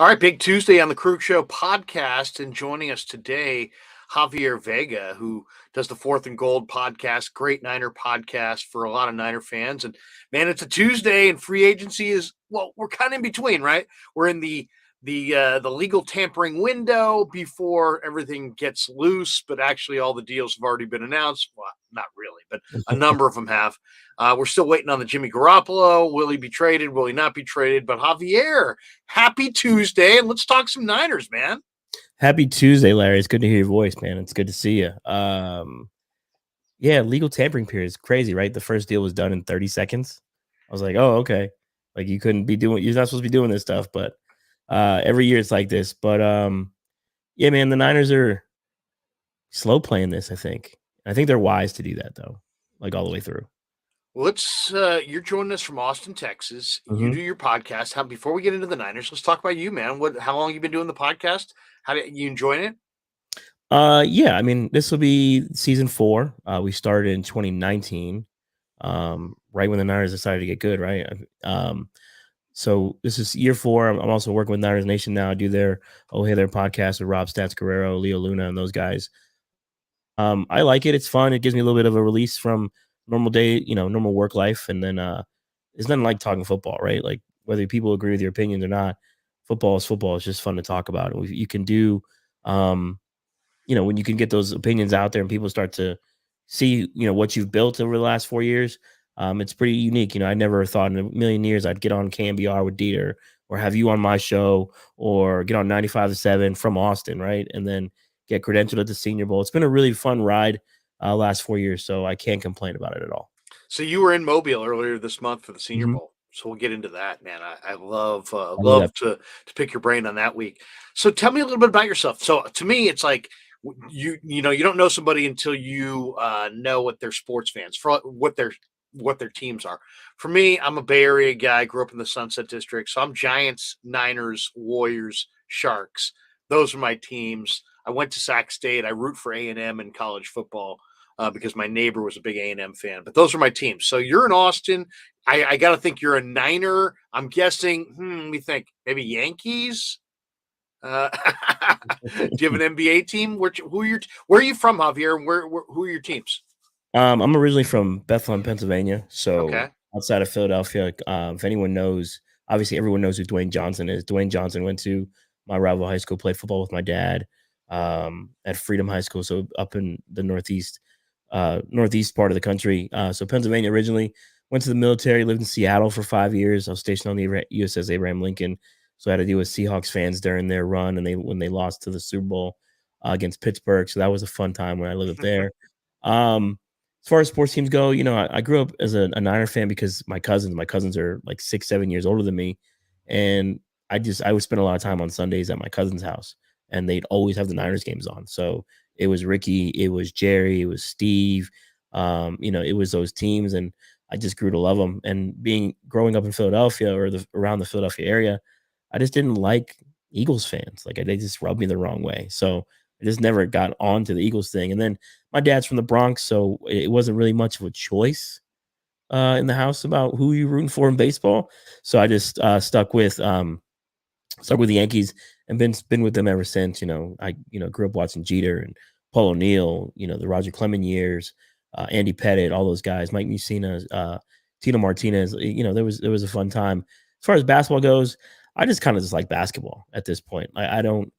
All right, big Tuesday on the Krueg Show podcast, and joining us today, Javier Vega, who does the Fourth and Gold podcast, great Niner podcast for a lot of Niner fans. And man, it's a Tuesday, and free agency is we're kind of in between, right? We're in the legal tampering window before everything gets loose, but actually all the deals have already been announced. Well, not really, but a number of them have. We're still waiting on the Jimmy Garoppolo. Will he be traded? Will he not be traded? But Javier, happy Tuesday, and let's talk some Niners, man. Happy Tuesday, Larry. It's good to hear your voice, man. It's good to see you. Yeah, legal tampering period is crazy, right? The first deal was done in 30 seconds. I was like, oh, okay. Like you're not supposed to be doing this stuff, but every year it's like this. But yeah, man, the Niners are slow playing this, I think. I think they're wise to do that though, like all the way through. You're joining us from Austin, Texas. You Mhm. do your podcast. Before we get into the Niners, let's talk about you, man. How long you been doing the podcast? How do you enjoying it? Yeah, I mean, this will be season 4. We started in 2019, right when the Niners decided to get good, right? So this is year 4. I'm also working with Niners Nation now. I do their their podcast with Rob Stats Guerrero, Leo Luna, and those guys. I like it. It's fun. It gives me a little bit of a release from normal day, normal work life. And then it's nothing like talking football, right? Like whether people agree with your opinions or not, football is football. It's just fun to talk about. And you can do, when you can get those opinions out there and people start to see, what you've built over the last 4 years. It's pretty unique. I never thought in a million years I'd get on KMBR with Dieter or have you on my show or get on 95.7 from Austin, right? And then get credentialed at the Senior Bowl. It's been a really fun ride last 4 years, so I can't complain about it at all. So you were in Mobile earlier this month for the Senior Mhm. Bowl. So we'll get into that, man. I love I love that. to pick your brain on that week. So tell me a little bit about yourself. So to me, it's like you don't know somebody until you know what their sports fans for what their teams are. For me, I'm a Bay Area guy. Grew up in the Sunset District, so I'm Giants, Niners, Warriors, Sharks. Those are my teams. I went to Sac State. I root for A&M in college football because my neighbor was a big A&M fan. But those are my teams. So you're in Austin. I got to think you're a Niner. I'm guessing. Let me think. Maybe Yankees. Do you have an NBA team? Where are you from, Javier? And who are your teams? I'm originally from Bethlehem, Pennsylvania, so Okay. outside of Philadelphia. If anyone knows, obviously everyone knows who Dwayne Johnson is. Dwayne Johnson went to my rival high school, played football with my dad at Freedom High School, so up in the northeast part of the country. So Pennsylvania originally. Went to the military, lived in Seattle for 5 years. I was stationed on the USS Abraham Lincoln, so I had to deal with Seahawks fans during their run, and when they lost to the Super Bowl against Pittsburgh. So that was a fun time when I lived up there. As far as sports teams go, I grew up as a Niner fan because my cousins are like 6, 7 years older than me. And I would spend a lot of time on Sundays at my cousin's house and they'd always have the Niners games on. So it was Ricky, it was Jerry, it was Steve, it was those teams. And I just grew to love them. And growing up in Philadelphia or around the Philadelphia area, I just didn't like Eagles fans. Like they just rubbed me the wrong way. So I just never got onto the Eagles thing. And then my dad's from the Bronx, so it wasn't really much of a choice in the house about who you rooting for in baseball. So I just stuck with the Yankees and been with them ever since. I grew up watching Jeter and Paul O'Neill, the Roger Clemens years, Andy Pettit, all those guys, Mike Mussina, Tino Martinez. There was a fun time. As far as basketball goes, I just kind of just like basketball at this point. I don't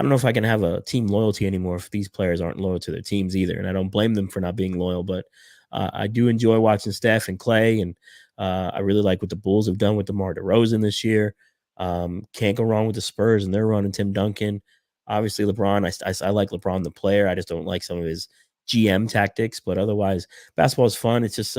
know if I can have a team loyalty anymore if these players aren't loyal to their teams either. And I don't blame them for not being loyal, but I do enjoy watching Steph and Clay. And I really like what the Bulls have done with DeMar DeRozan this year. Can't go wrong with the Spurs and their run and Tim Duncan. Obviously, LeBron, I like LeBron the player. I just don't like some of his GM tactics. But otherwise, basketball is fun. It's just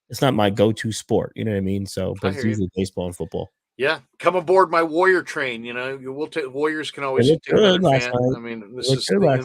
it's not my go-to sport. You know what I mean? So, but it's usually baseball and football. Yeah, come aboard my Warrior train. We'll take Warriors can always take another fan. I mean,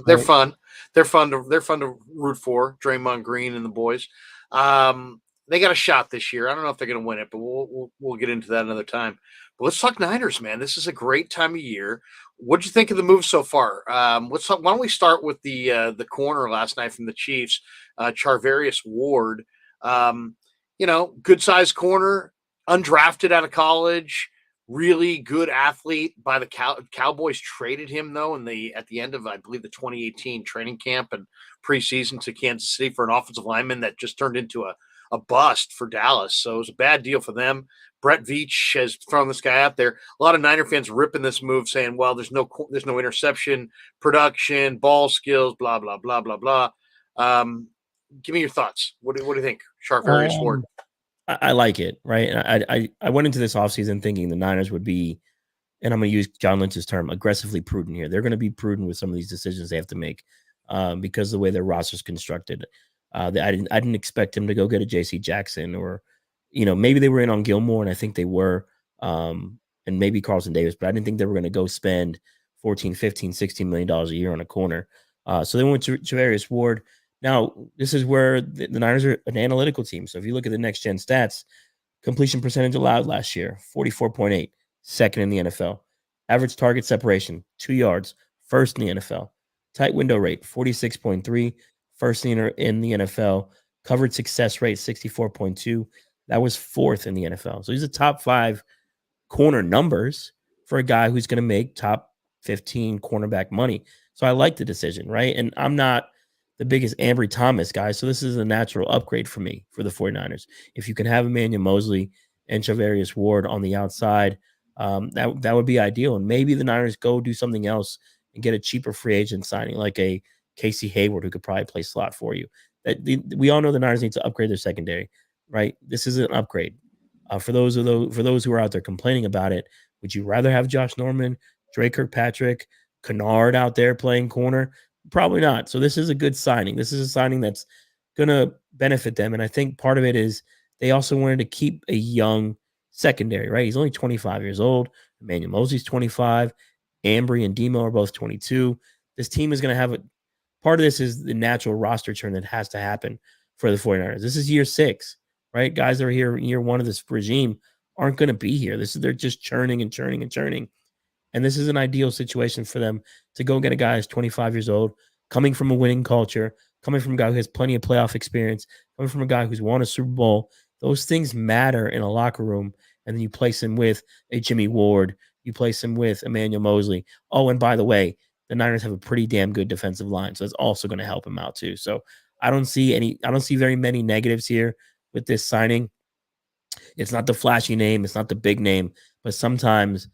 they're fun. They're fun to root for. Draymond Green and the boys. They got a shot this year. I don't know if they're going to win it, but we'll get into that another time. But let's talk Niners, man. This is a great time of year. What'd you think of the move so far? Why don't we start with the corner last night from the Chiefs, Charvarius Ward. Good sized corner, undrafted out of college, really good athlete by the Cowboys traded him though at the end of I believe the 2018 training camp and preseason to Kansas City for an offensive lineman that just turned into a bust for Dallas. So it was a bad deal for them. Brett Veach has thrown this guy out there. A lot of Niner fans ripping this move, saying, "Well, there's no interception production, ball skills, blah blah blah blah blah." Give me your thoughts. What do you think, Charvarius Ward? I like it, right? And I went into this offseason thinking the Niners would be, and I'm going to use John Lynch's term, aggressively prudent here. They're going to be prudent with some of these decisions they have to make because of the way their roster's constructed. I didn't expect him to go get a J.C. Jackson or, maybe they were in on Gilmore, and I think they were, and maybe Carlton Davis, but I didn't think they were going to go spend $14, $15, $16 million a year on a corner. So they went to Javarius Ward. Now, this is where the Niners are an analytical team. So if you look at the next gen stats, completion percentage allowed last year, 44.8, second in the NFL. Average target separation, 2 yards, first in the NFL. Tight window rate, 46.3, first in the NFL. Covered success rate, 64.2. That was fourth in the NFL. So these are top 5 corner numbers for a guy who's going to make top 15 cornerback money. So I like the decision, right? And I'm not the biggest Ambry Thomas guy, so this is a natural upgrade for me for the 49ers. If you can have Emmanuel Moseley and Charvarius Ward on the outside, that would be ideal. And maybe the Niners go do something else and get a cheaper free agent signing like a Casey Hayward who could probably play slot for you. We all know the Niners need to upgrade their secondary, right? This is an upgrade. For those who are out there complaining about it, would you rather have Josh Norman, Dre Kirkpatrick, Kennard out there playing corner? Probably not. So this is a good signing. This is a signing that's going to benefit them. And I think part of it is they also wanted to keep a young secondary, right? He's only 25 years old. Emmanuel Moseley's 25. Ambry and Demo are both 22. This team is going to have part of this is the natural roster churn that has to happen for the 49ers. This is year 6, right? Guys that are here in year 1 of this regime aren't going to be here. They're just churning and churning and churning. And this is an ideal situation for them to go get a guy who's 25 years old, coming from a winning culture, coming from a guy who has plenty of playoff experience, coming from a guy who's won a Super Bowl. Those things matter in a locker room. And then you place him with a Jimmy Ward. You place him with Emmanuel Moseley. Oh, and by the way, the Niners have a pretty damn good defensive line. So that's also going to help him out too. So I don't see very many negatives here with this signing. It's not the flashy name. It's not the big name. But sometimes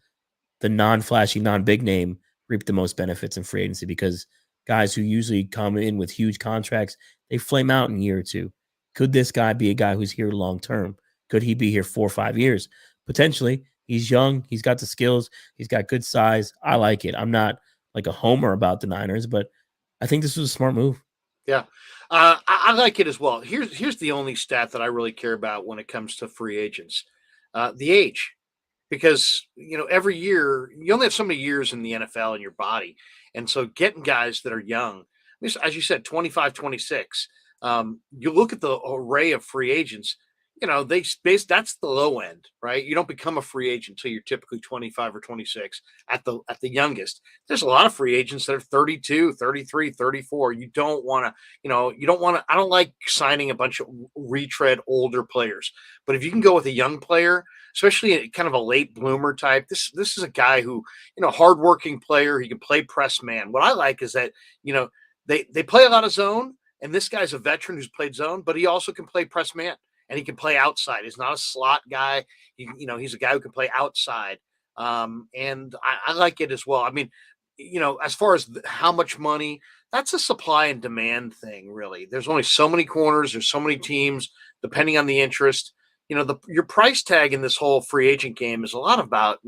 the non-flashy, non-big name reap the most benefits in free agency because guys who usually come in with huge contracts, they flame out in a year or two. Could this guy be a guy who's here long-term? Could he be here 4 or 5 years? Potentially. He's young. He's got the skills. He's got good size. I like it. I'm not like a homer about the Niners, but I think this was a smart move. Yeah. I like it as well. Here's the only stat that I really care about when it comes to free agents. The age. Because, every year you only have so many years in the NFL in your body. And so getting guys that are young, as you said, 25, 26, you look at the array of free agents, that's the low end, right? You don't become a free agent until you're typically 25 or 26 at the youngest. There's a lot of free agents that are 32, 33, 34. You don't want to, I don't like signing a bunch of retread older players, but if you can go with a young player, especially kind of a late bloomer type, this is a guy who, hardworking player. He can play press man. What I like is that, they play a lot of zone, and this guy's a veteran who's played zone, but he also can play press man. And he can play outside. He's not a slot guy. He's a guy who can play outside. And I like it as well. I mean, as far as how much money, that's a supply and demand thing, really. There's only so many corners. There's so many teams, depending on the interest. Your price tag in this whole free agent game is a lot about,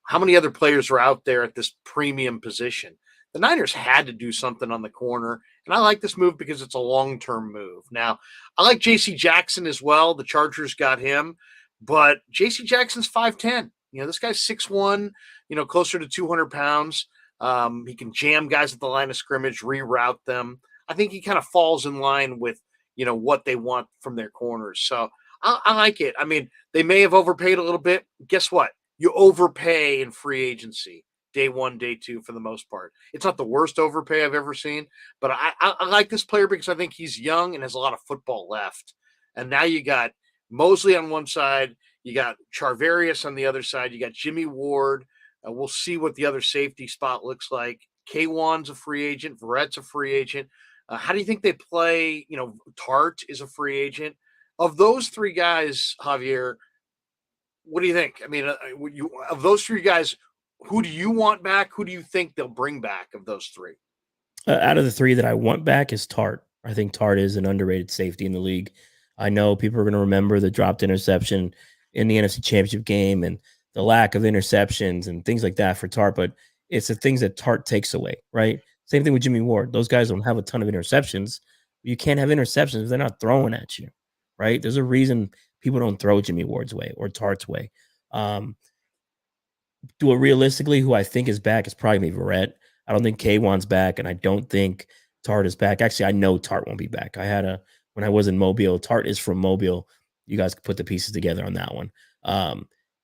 how many other players are out there at this premium position. The Niners had to do something on the corner, and I like this move because it's a long-term move. Now, I like J.C. Jackson as well. The Chargers got him, but J.C. Jackson's 5'10". This guy's 6'1", closer to 200 pounds. He can jam guys at the line of scrimmage, reroute them. I think he kind of falls in line with, what they want from their corners. So I like it. I mean, they may have overpaid a little bit. Guess what? You overpay in free agency. Day 1, day 2, for the most part. It's not the worst overpay I've ever seen, but I like this player because I think he's young and has a lot of football left. And now you got Moseley on one side, You got Charvarius on the other side. You got Jimmy Ward. We'll see what the other safety spot looks like. K1's a free agent. Verrett's a free agent. How do you think they play? Tart is a free agent. Of those three guys, Javier, what do you think? I mean, of those three guys, who do you want back? Who do you think they'll bring back of those three? Out of the three that I want back is Tart. I think Tart is an underrated safety in the league. I know people are going to remember the dropped interception in the NFC Championship game and the lack of interceptions and things like that for Tart, but it's the things that Tart takes away, right? Same thing with Jimmy Ward. Those guys don't have a ton of interceptions. You can't have interceptions if they're not throwing at you, right? There's a reason people don't throw Jimmy Ward's way or Tart's way. Do it realistically, who I think is back is probably maybe Verrett. I don't think K1's back, and I don't think Tart is back. Actually, I know Tart won't be back. When I was in Mobile, Tart is from Mobile. You guys could put the pieces together on that one.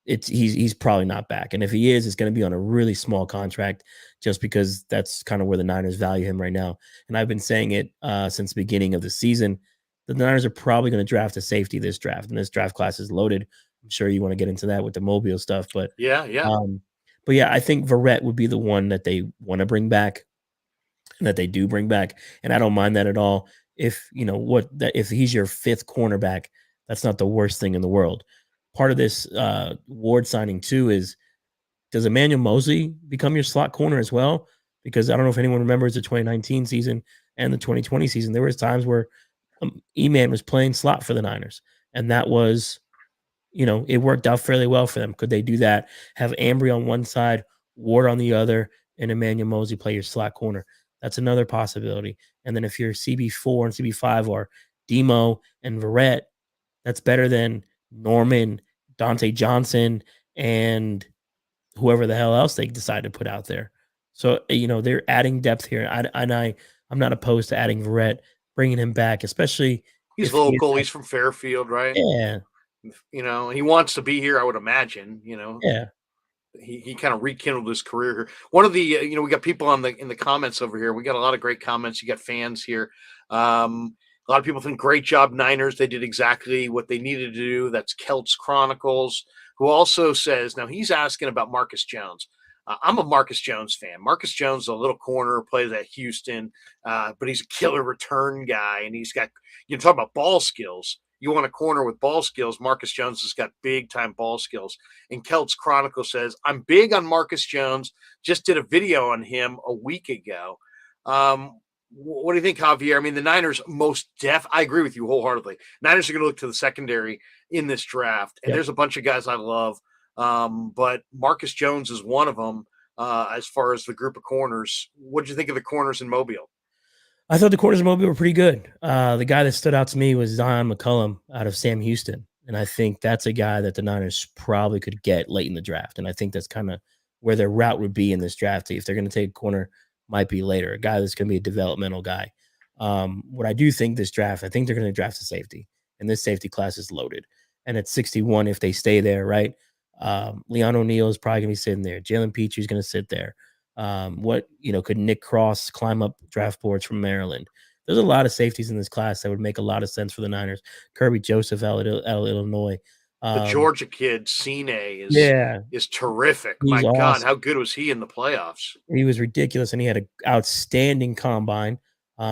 He's probably not back. And if he is, it's going to be on a really small contract just because that's kind of where the Niners value him right now. And I've been saying it since the beginning of the season. The Niners are probably going to draft a safety this draft, and this draft class is loaded. I'm sure you want to get into that with the Mobile stuff, but yeah. But yeah, I think Verrett would be the one that they want to bring back and that they do bring back. And I don't mind that at all. If if he's your fifth cornerback, that's not the worst thing in the world. Part of this Ward signing too is, does Emmanuel Mosley become your slot corner as well? Because I don't know if anyone remembers the 2019 season and the 2020 season. There was times where E-Man was playing slot for the Niners, and that was, it worked out fairly well for them. Could they do that? Have Ambry on one side, Ward on the other, and Emmanuel Mosley play your slot corner. That's another possibility. And then if you're CB4 and CB5 or Demo and Verrett, that's better than Norman, Dante Johnson, and whoever the hell else they decide to put out there. So, they're adding depth here. I'm not opposed to adding Verrett, bringing him back, especially he's local. He's from Fairfield, right? Yeah. He wants to be here, I would imagine. Yeah. He kind of rekindled his career here. One of the, we got people in the comments over here. We got a lot of great comments. You got fans here. A lot of people think great job, Niners. They did exactly what they needed to do. That's Celts Chronicles, who also says, now he's asking about Marcus Jones. I'm a Marcus Jones fan. Marcus Jones is a little corner, plays at Houston, but he's a killer return guy, and he's got, talk about ball skills. You want a corner with ball skills. Marcus Jones has got big-time ball skills. And Celts Chronicle says, I'm big on Marcus Jones. Just did a video on him a week ago. What do you think, Javier? I mean, the Niners I agree with you wholeheartedly. Niners are going to look to the secondary in this draft. And There's a bunch of guys I love. But Marcus Jones is one of them as far as the group of corners. What did you think of the corners in Mobile? I thought the corners of Mobile were pretty good. The guy that stood out to me was Zion McCollum out of Sam Houston. And I think that's a guy that the Niners probably could get late in the draft. And I think that's kind of where their route would be in this draft. If they're going to take a corner, might be later. A guy that's going to be a developmental guy. What I do think this draft, I think they're going to draft a safety. And this safety class is loaded. And at 61, if they stay there, right? Leon O'Neal is probably going to be sitting there. Jalen Petrie is going to sit there. Could Nick Cross climb up draft boards from Maryland? There's a lot of safeties in this class that would make a lot of sense for the Niners. Kirby Joseph out of Illinois. The Georgia kid, Cine, is terrific. He's My awesome. God, how good was he in the playoffs? He was ridiculous, and he had an outstanding combine.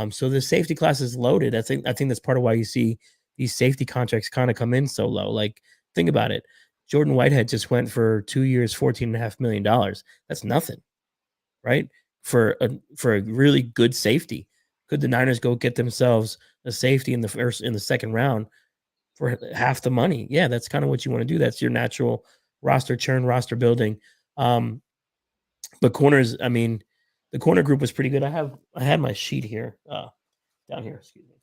So the safety class is loaded. I think that's part of why you see these safety contracts kind of come in so low. Like, think about it. Jordan Whitehead just went for 2 years, $14.5 million. That's nothing, right? For a really good safety. Could the Niners go get themselves a safety in the second round for half the money? Yeah, that's kind of what you want to do. That's your natural roster churn, roster building. But corners, I mean, the corner group was pretty good. I had my sheet here, down here, excuse me,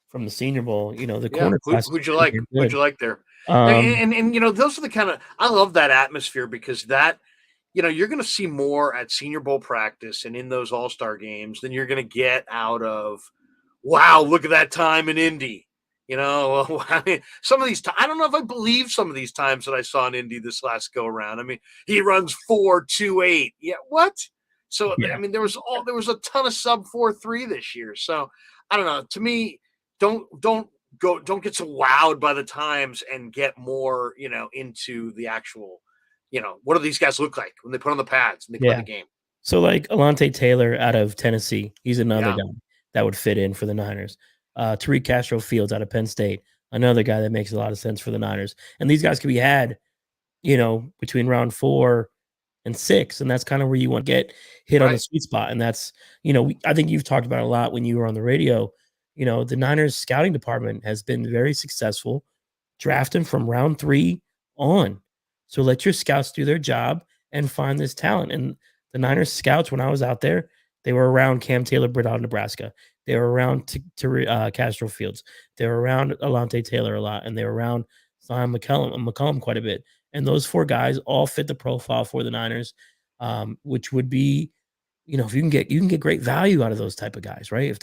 from the Senior Bowl. The corner class. Who'd you like? Who'd you like there? And those are the kind of, I love that atmosphere because that, you're going to see more at Senior Bowl practice and in those All-Star games than you're going to get out of, wow, look at that time in Indy. I mean, some of these, I don't know if I believe some of these times that I saw in Indy this last go around. I mean, he runs 4.28. Yeah, what? So I mean, there was a ton of sub 4.3 this year. So I don't know. To me, don't don't get so wowed by the times and get more, into the actual, what do these guys look like when they put on the pads and they play Yeah. the game? So, like, Alontae Taylor out of Tennessee, he's another Yeah. guy that would fit in for the Niners. Tariq Castro Fields out of Penn State, another guy that makes a lot of sense for the Niners. And these guys could be had, between round 4 and 6, and that's kinda where you want to get hit on the Right. sweet spot, and that's I think you've talked about it a lot when you were on the radio. The Niners scouting department has been very successful drafting from round 3 on. So let your scouts do their job and find this talent. And the Niners scouts, when I was out there, they were around Cam Taylor-Britt out of Nebraska. They were around Castro Fields. They were around Alontae Taylor a lot, and they were around Zion McCollum quite a bit. And those 4 guys all fit the profile for the Niners, which would be, if you can get great value out of those type of guys, right? If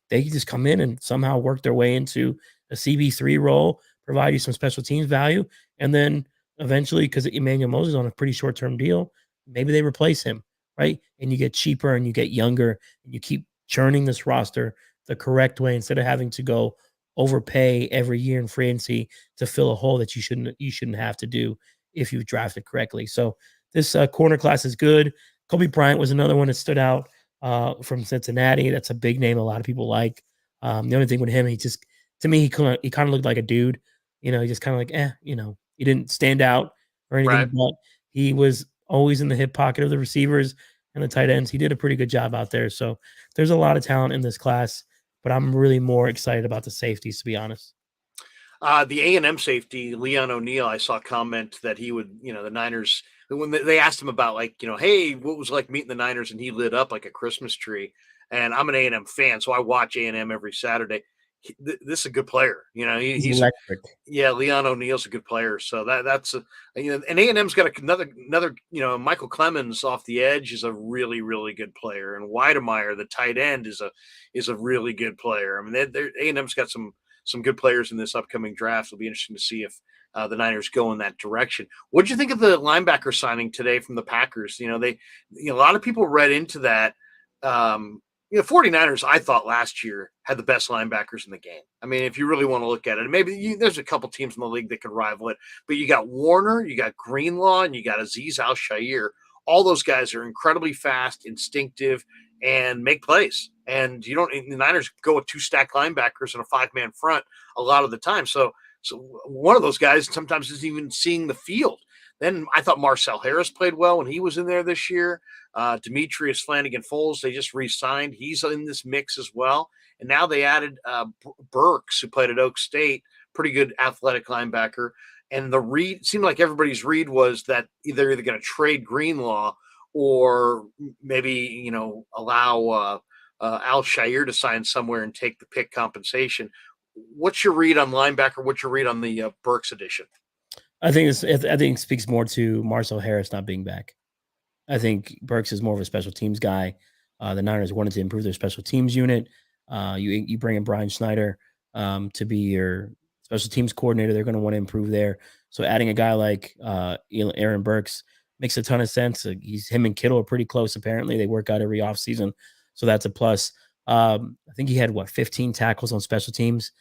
they just come in and somehow work their way into a CB3 role, provide you some special teams value, and then eventually, because Emmanuel Moses is on a pretty short-term deal, maybe they replace him, right? And you get cheaper and you get younger, and you keep churning this roster the correct way instead of having to go overpay every year in free agency to fill a hole that you shouldn't have to do if you drafted correctly. So this corner class is good. Kobe Bryant was another one that stood out from Cincinnati. That's a big name a lot of people like. The only thing with him, to me, he kind of looked like a dude. He just kind of like, he didn't stand out or anything, Right. but he was always in the hip pocket of the receivers and the tight ends. He did a pretty good job out there. So there's a lot of talent in this class, but I'm really more excited about the safeties, to be honest. The A&M safety, Leon O'Neal, I saw comment that he would, the Niners, when they asked him about, like, hey, what was it like meeting the Niners, and he lit up like a Christmas tree. And I'm an A&M fan, so I watch A&M every Saturday. This is a good player. He's He's electric. yeah, Leon O'Neal's a good player. So that's and A&M's got another, Michael Clemens off the edge is a really, really good player, and Weidemeyer, the tight end, is a really good player. I mean, A&M's got some good players in this upcoming draft. It'll be interesting to see if the Niners go in that direction. What did you think of the linebacker signing today from the Packers? A lot of people read into that. 49ers, I thought last year had the best linebackers in the game. I mean, if you really want to look at it, maybe there's a couple teams in the league that could rival it, but you got Warner, you got Greenlaw, and you got Azeez Al-Shaair. All those guys are incredibly fast, instinctive, and make plays. And the Niners go with 2 stacked linebackers and a 5-man front a lot of the time. So one of those guys sometimes isn't even seeing the field. Then I thought Marcel Harris played well when he was in there this year. Demetrius Flanagan-Foles, they just re-signed. He's in this mix as well. And now they added Burks, who played at Oak State, pretty good athletic linebacker. And the read seemed like everybody's read was that they're either going to trade Greenlaw or maybe allow Al-Shaair to sign somewhere and take the pick compensation. What's your read on linebacker? What's your read on the Burks edition? I think it speaks more to Marcel Harris not being back. I think Burks is more of a special teams guy. The Niners wanted to improve their special teams unit. You bring in Brian Schneider to be your special teams coordinator. They're going to want to improve there. So adding a guy like Aaron Burks makes a ton of sense. Him and Kittle are pretty close. Apparently, they work out every offseason, so that's a plus. I think he had 15 tackles on special teams.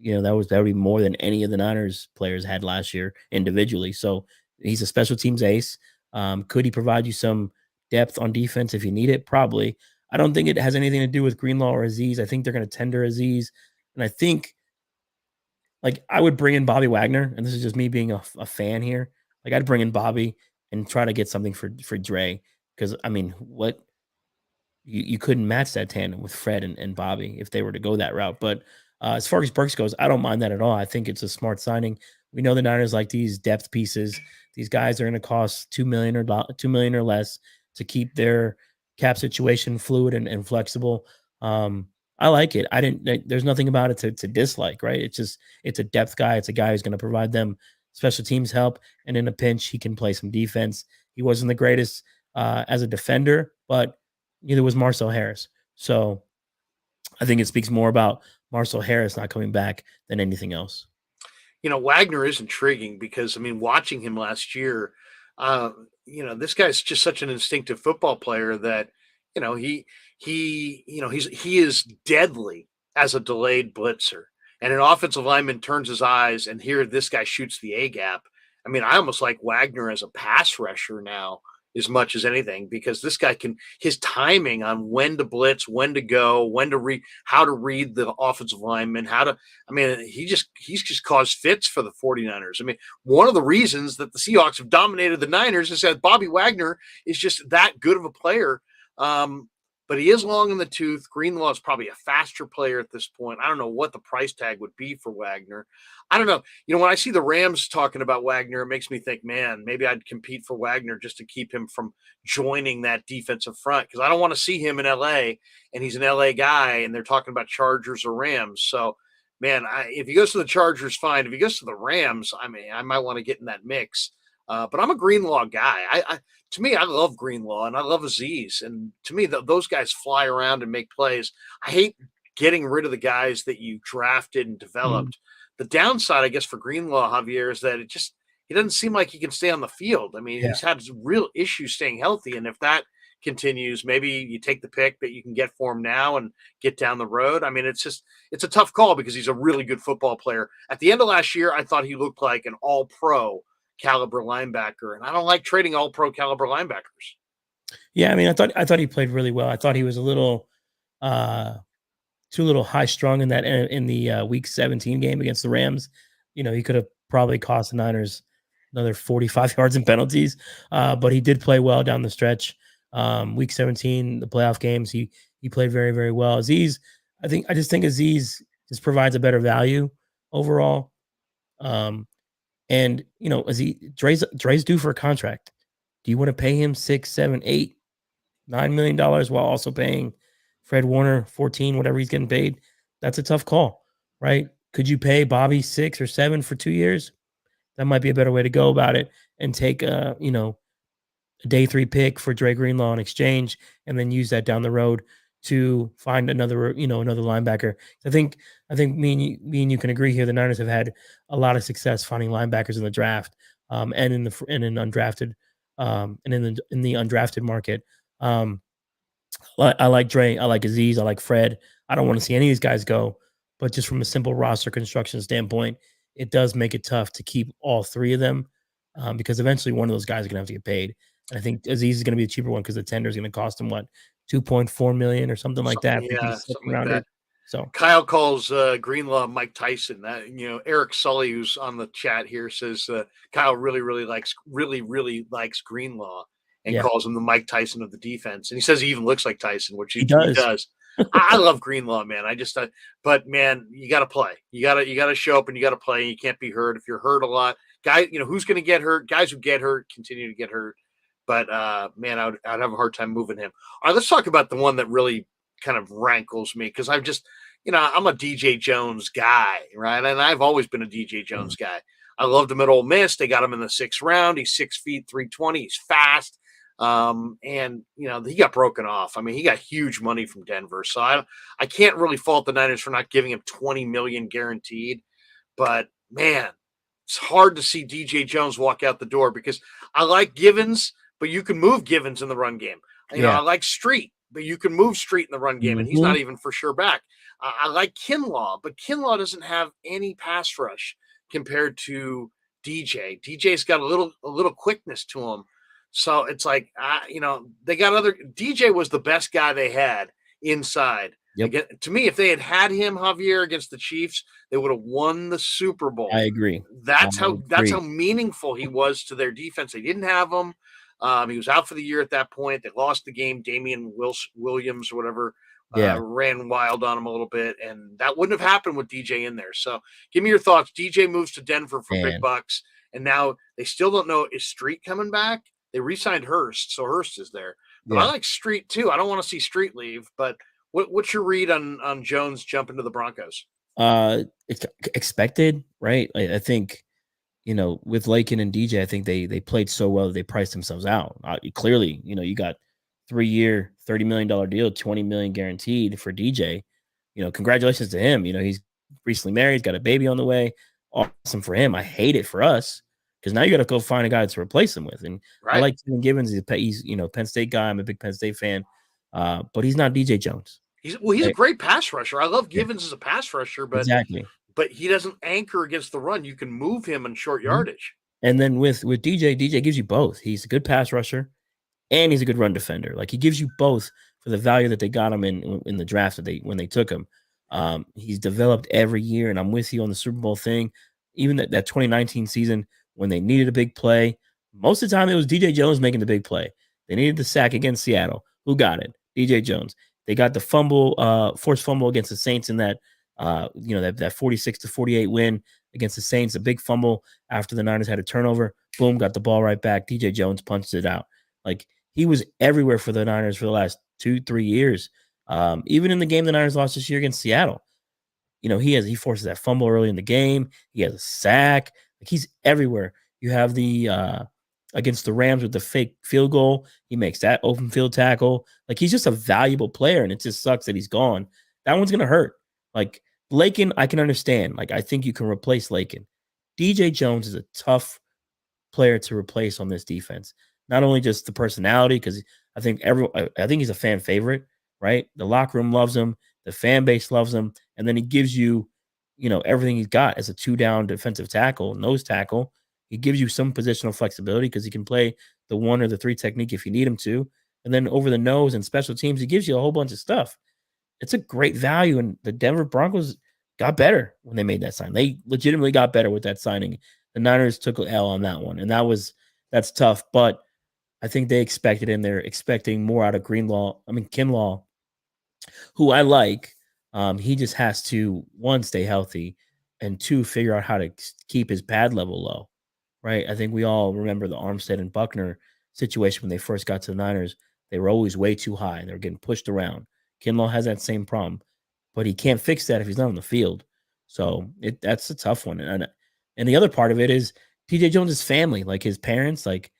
That would be more than any of the Niners players had last year individually. So he's a special teams ace. Could he provide you some depth on defense if you need it? Probably. I don't think it has anything to do with Greenlaw or Azeez. I think they're going to tender Azeez. And I think, I would bring in Bobby Wagner, and this is just me being a fan here. I'd bring in Bobby and try to get something for Dre. Because, I mean, what you couldn't match that tandem with Fred and Bobby if they were to go that route. But as far as Burks goes, I don't mind that at all. I think it's a smart signing. We know the Niners like these depth pieces. These guys are going to cost $2 million or less to keep their cap situation fluid and flexible. I like it. There's nothing about it to dislike, right? It's a depth guy. It's a guy who's going to provide them special teams help, and in a pinch, he can play some defense. He wasn't the greatest as a defender, but neither was Marcel Harris. So I think it speaks more about Marcel Harris not coming back than anything else. Wagner is intriguing because, I mean, watching him last year, this guy's just such an instinctive football player that, he is deadly as a delayed blitzer. and an offensive lineman turns his eyes and here this guy shoots the A gap. I mean, I almost like Wagner as a pass rusher now as much as anything, because this guy his timing on when to blitz, when to go, when to read, how to read the offensive lineman, he's just caused fits for the 49ers. I mean, one of the reasons that the Seahawks have dominated the Niners is that Bobby Wagner is just that good of a player. But he is long in the tooth. Greenlaw is probably a faster player at this point. I don't know what the price tag would be for Wagner. I don't know. When I see the Rams talking about Wagner, it makes me think, man, maybe I'd compete for Wagner just to keep him from joining that defensive front, because I don't want to see him in L.A. and he's an L.A. guy and they're talking about Chargers or Rams. So, man, if he goes to the Chargers, fine. If he goes to the Rams, I might want to get in that mix. But I'm a Greenlaw guy. To me, I love Greenlaw and I love Aziz. And to me, those guys fly around and make plays. I hate getting rid of the guys that you drafted and developed. The downside, I guess, for Greenlaw, Javier, is that he doesn't seem like he can stay on the field. I mean, he's had real issues staying healthy. And if that continues, maybe you take the pick that you can get for him now and get down the road. I mean, it's a tough call because he's a really good football player. At the end of last year, I thought he looked like an all-pro caliber linebacker, and I don't like trading all pro caliber linebackers. Yeah, I mean, I thought he played really well. I thought he was a little too little high strung in the week 17 game against the Rams. He could have probably cost the Niners another 45 yards in penalties, but he did play well down the stretch. Week 17, the playoff games, he played very, very well. Aziz, I just think Aziz just provides a better value overall. And Dre's due for a contract. Do you want to pay him $6, $7, $8, $9 million while also paying Fred Warner 14, whatever he's getting paid? That's a tough call, right? Could you pay Bobby 6 or 7 for 2 years? That might be a better way to go about it, and take a day 3 pick for Dre Greenlaw in exchange, and then use that down the road to find another linebacker. I think me and you can agree here. The Niners have had a lot of success finding linebackers in the draft, and in undrafted, and in the undrafted market. I like Dre, I like Aziz, I like Fred. I don't want to see any of these guys go, but just from a simple roster construction standpoint, it does make it tough to keep all 3 of them, because eventually one of those guys is going to have to get paid. And I think Aziz is going to be a cheaper one because the tender is going to cost him what, $2.4 million or something like that. Yeah, something like that. So Kyle calls Greenlaw Mike Tyson. That Eric Sully, who's on the chat here, says Kyle really likes Greenlaw and calls him the Mike Tyson of the defense. And he says he even looks like Tyson, which he does. I love Greenlaw, man. But man, you got to play. You got to show up and you got to play. You can't be hurt. If you're hurt a lot, who's going to get hurt? Guys who get hurt continue to get hurt. But man, I'd have a hard time moving him. All right, let's talk about the one that really kind of rankles me, because I'm a DJ Jones guy, right? And I've always been a DJ Jones guy. I loved him at Ole Miss. They got him in the 6th round. He's 6 feet 320. He's fast. And he got broken off. I mean, he got huge money from Denver. So I can't really fault the Niners for not giving him $20 million guaranteed. But man, it's hard to see DJ Jones walk out the door, because I like Givens, but you can move Givens in the run game. I like Street, but you can move Street in the run game, and he's not even for sure back. I like Kinlaw, but Kinlaw doesn't have any pass rush compared to DJ. DJ's got a little quickness to him. So it's like, they got DJ was the best guy they had inside. Yep. Again, to me, if they had him, Javier, against the Chiefs, they would have won the Super Bowl. I agree. That's how meaningful he was to their defense. They didn't have him. He was out for the year at that point. They lost the game. Damien Williams or whatever ran wild on him a little bit, and that wouldn't have happened with DJ in there. So give me your thoughts. DJ moves to Denver for big bucks, and now they still don't know, is Street coming back? They re-signed Hurst, so Hurst is there. But I like Street too. I don't want to see Street leave, but what's your read on Jones jumping to the Broncos? It's expected, right? I think, with Lakin and DJ, I think they played so well that they priced themselves out. Clearly, you got 3-year, $30 million deal, $20 million guaranteed for DJ. Congratulations to him. He's recently married, he's got a baby on the way. Awesome for him. I hate it for us, because now you got to go find a guy to replace him with. And I like Tim Gibbons. He's Penn State guy. I'm a big Penn State fan, but he's not DJ Jones. He's a great pass rusher. I love Givens as a pass rusher, but exactly. but he doesn't anchor against the run. You can move him in short yardage. And then with DJ gives you both. He's a good pass rusher and he's a good run defender. Like he gives you both for the value that they got him in the draft when they took him. He's developed every year, and I'm with you on the Super Bowl thing. Even that 2019 season when they needed a big play, most of the time it was DJ Jones making the big play. They needed the sack against Seattle. Who got it? DJ Jones. They got the forced fumble against the Saints in that that 46-48 win against the Saints, a big fumble after the Niners had a turnover. Boom, got the ball right back. DJ Jones punched it out. Like he was everywhere for the Niners for the last 2-3 years. Even in the game the Niners lost this year against Seattle, he forces that fumble early in the game. He has a sack. Like he's everywhere. You have the against the Rams with the fake field goal. He makes that open field tackle. Like he's just a valuable player, and it just sucks that he's gone. That one's gonna hurt. Like Lakin, I can understand. Like I think you can replace Lakin. DJ Jones is a tough player to replace on this defense. Not only just the personality, because I think he's a fan favorite, right? The locker room loves him, the fan base loves him, and then he gives you, everything he's got as a 2-down defensive tackle, nose tackle. He gives you some positional flexibility because he can play the 1 or the 3 technique if you need him to. And then over the nose and special teams, he gives you a whole bunch of stuff. It's a great value, and the Denver Broncos got better when they made that sign. They legitimately got better with that signing. The Niners took an L on that one, and that's tough. But I think they expected, and they're expecting more out of Kinlaw, who I like. He just has to, 1, stay healthy, and 2, figure out how to keep his pad level low, right? I think we all remember the Armstead and Buckner situation when they first got to the Niners. They were always way too high, and they were getting pushed around. Kinlaw has that same problem, but he can't fix that if he's not on the field. So that's a tough one. And the other part of it is DJ Jones' family, like his parents, like,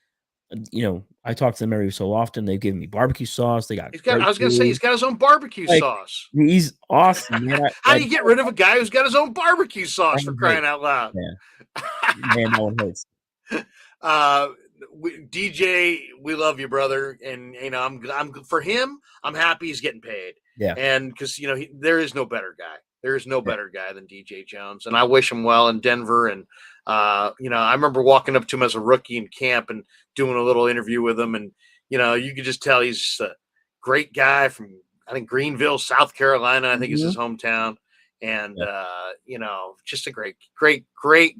I talk to them every so often. They've given me barbecue sauce. I was going to say, he's got his own barbecue sauce. He's awesome, man. How do you get rid of a guy who's got his own barbecue sauce, for crying out loud? Yeah. Man, that one hurts. DJ, we love you, brother. And, I'm for him, I'm happy he's getting paid. Yeah. And because, there is no better guy. There is no better guy than DJ Jones. And I wish him well in Denver. And, I remember walking up to him as a rookie in camp and doing a little interview with him. And, you could just tell he's just a great guy from, I think, Greenville, South Carolina, I think is his hometown. And, just a great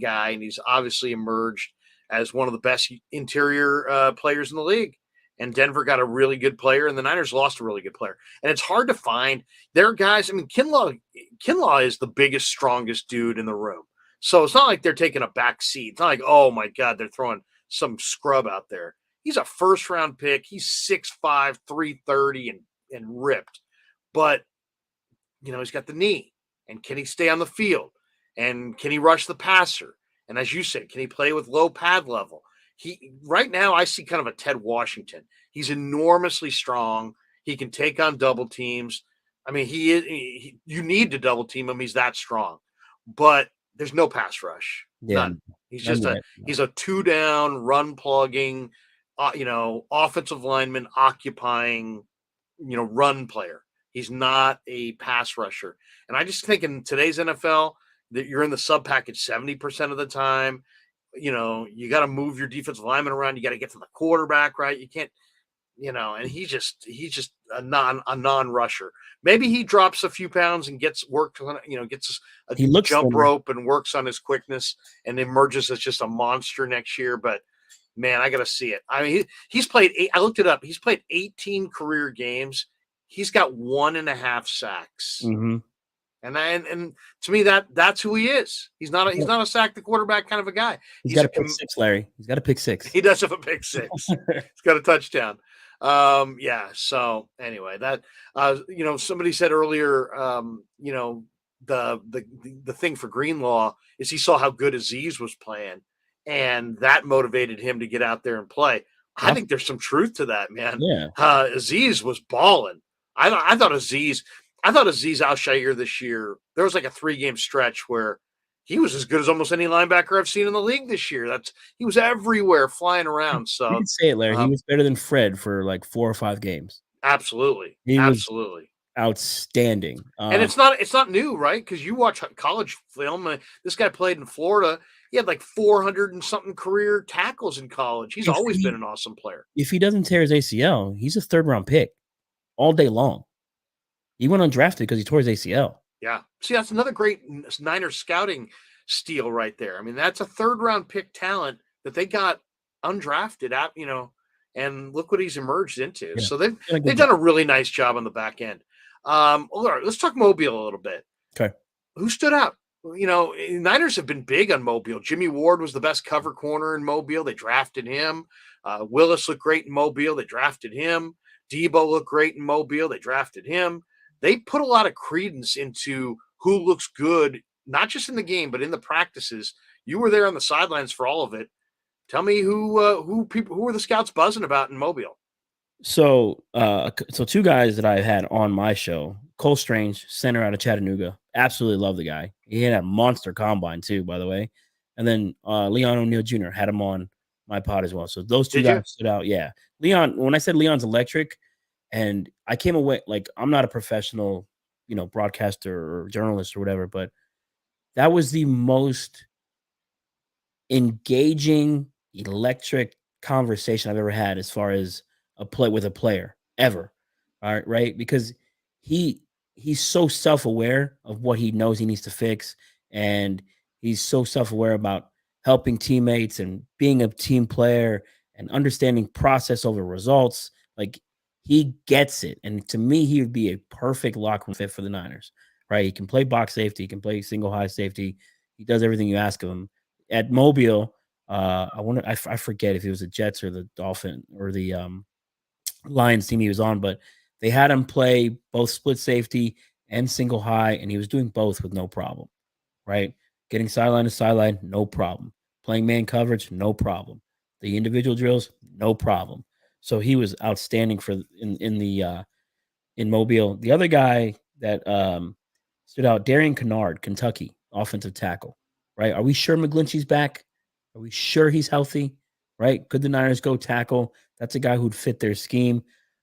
guy. And he's obviously emerged as one of the best interior players in the league. And Denver got a really good player, and the Niners lost a really good player. And it's hard to find their guys. I mean, Kinlaw is the biggest, strongest dude in the room. So it's not like they're taking a back seat. It's not like, oh my God, they're throwing some scrub out there. He's a first-round pick. He's 6'5", 330, and ripped. But, he's got the knee. And can he stay on the field? And can he rush the passer? And as you said, can he play with low pad level? Right now, I see kind of a Ted Washington. He's enormously strong. He can take on double teams. I mean, you need to double team him. He's that strong. But there's no pass rush. Yeah. None. He's just he's a 2-down, run plugging, offensive lineman occupying, run player. He's not a pass rusher. And I just think in today's NFL that you're in the sub package 70% of the time. You got to move your defensive lineman around. You got to get to the quarterback, right? You can't, and he's just a non-rusher. Maybe he drops a few pounds and gets worked on, gets a jump rope and works on his quickness and emerges as just a monster next year. But man, I got to see it. I mean, he's played I looked it up. He's played 18 career games. He's got 1.5 sacks. Mm-hmm. And to me, that's who he is. He's not a sack the quarterback kind of a guy. He's got a pick six, Larry. He's got a pick six. He does have a pick six. He's got a touchdown. So anyway, that somebody said earlier, the thing for Greenlaw is he saw how good Aziz was playing, and that motivated him to get out there and play. I think there's some truth to that, man. Yeah. Aziz was balling. I thought Aziz Al-Shaair this year, there was like a 3-game stretch where he was as good as almost any linebacker I've seen in the league this year. He was everywhere flying around. So you can say it, Larry. He was better than Fred for like 4 or 5 games. Absolutely. outstanding. And it's not new, right? Because you watch college film. This guy played in Florida. He had like 400 and something career tackles in college. He's if always been he an awesome player. if he doesn't tear his ACL, he's a 3rd-round pick all day long. He went undrafted because he tore his ACL. Yeah. See, that's another great Niner scouting steal right there. I mean, that's a 3rd-round pick talent that they got undrafted at, and look what he's emerged into. Yeah. So they've Done a good done job. a really nice job on the back end. All right, let's talk Mobile a little bit. Okay. Who stood out? Niners have been big on Mobile. Jimmy Ward was the best cover corner in Mobile. They drafted him. Willis looked great in Mobile. They drafted him. Debo looked great in Mobile. They drafted him. They put a lot of credence into who looks good, not just in the game, but in the practices. You were there on the sidelines for all of it. Tell me who were the scouts buzzing about in Mobile? So 2 guys that I had on my show, Cole Strange, center out of Chattanooga. Absolutely love the guy. He had a monster combine too, by the way. And then Leon O'Neal Jr. had him on my pod as well. So those 2 guys stood out. Yeah. Leon, when I said Leon's electric, and I came away like I'm not a professional, broadcaster or journalist or whatever, but that was the most engaging, electric conversation I've ever had as far as a player ever. All right, because he's so self-aware of what he knows he needs to fix, and he's so self-aware about helping teammates and being a team player and understanding process over results. Like he gets it, and to me, he would be a perfect locker room fit for the Niners. Right, he can play box safety, he can play single high safety. He does everything you ask of him. At Mobile, I forget if it was the Jets or the Dolphin or the Lions team he was on, but they had him play both split safety and single high, and he was doing both with no problem. Right, getting sideline to sideline, no problem. Playing man coverage, no problem. The individual drills, no problem. So he was outstanding for in Mobile. The other guy that stood out, Darian Kennard, Kentucky, offensive tackle. Right? Are we sure McGlinchey's back? Are we sure he's healthy? Right? Could the Niners go tackle? That's a guy who'd fit their scheme.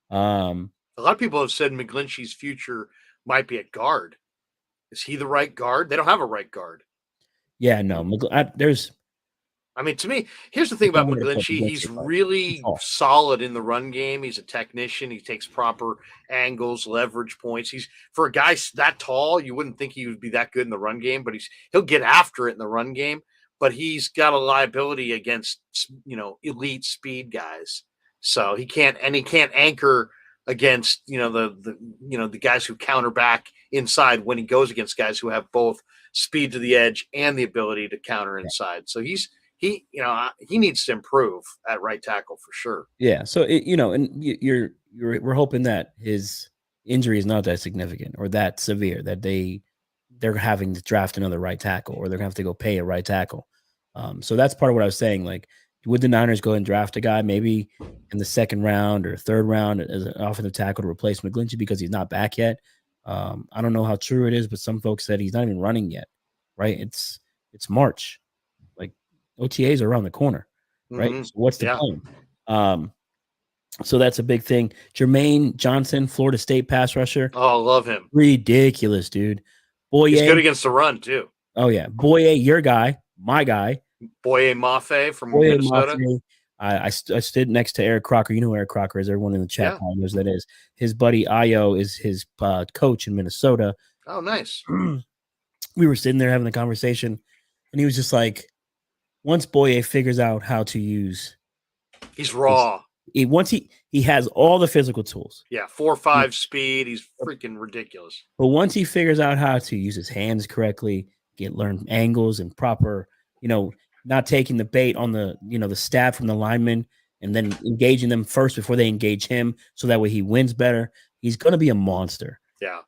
A lot of people have said McGlinchey's future might be at guard. Is he the right guard? They don't have a right guard. Yeah, no. I mean, to me, here's the thing about McGlinchey. He's really solid in the run game. He's a technician. He takes proper angles, leverage points. He's for a guy that tall, you wouldn't think he would be that good in the run game, but he'll get after it in the run game. But he's got a liability against elite speed guys. So he can't anchor against the guys who counter back inside when he goes against guys who have both speed to the edge and the ability to counter inside. So he needs to improve at right tackle for sure. Yeah. So we're hoping that his injury is not that significant or that severe that they're having to draft another right tackle or they're gonna have to go pay a right tackle. So that's part of what I was saying. Like, would the Niners go and draft a guy maybe in the 2nd round or 3rd round as an offensive tackle to replace McGlinchey because he's not back yet? I don't know how true it is, but some folks said he's not even running yet. Right? It's March. Like OTAs are around the corner, right? Mm-hmm. So what's the plan? So that's a big thing. Jermaine Johnson, Florida State pass rusher. Oh, love him. Ridiculous, dude. Boye, he's good against the run too. Oh yeah, Boye, your guy, my guy. Boye Mafe from Minnesota. Mafe. I stood next to Eric Crocker. You know who Eric Crocker is. Everyone in the chat probably knows that is. His buddy Ayo is his coach in Minnesota. Oh, nice. We were sitting there having a conversation, and he was just once Boye figures out how to use, he's raw. Once he has all the physical tools. Yeah, 4.5 speed. He's freaking ridiculous. But once he figures out how to use his hands correctly, learn angles and proper, not taking the bait on the, the stab from the lineman and then engaging them first before they engage him, so that way he wins better. He's going to be a monster. Yeah.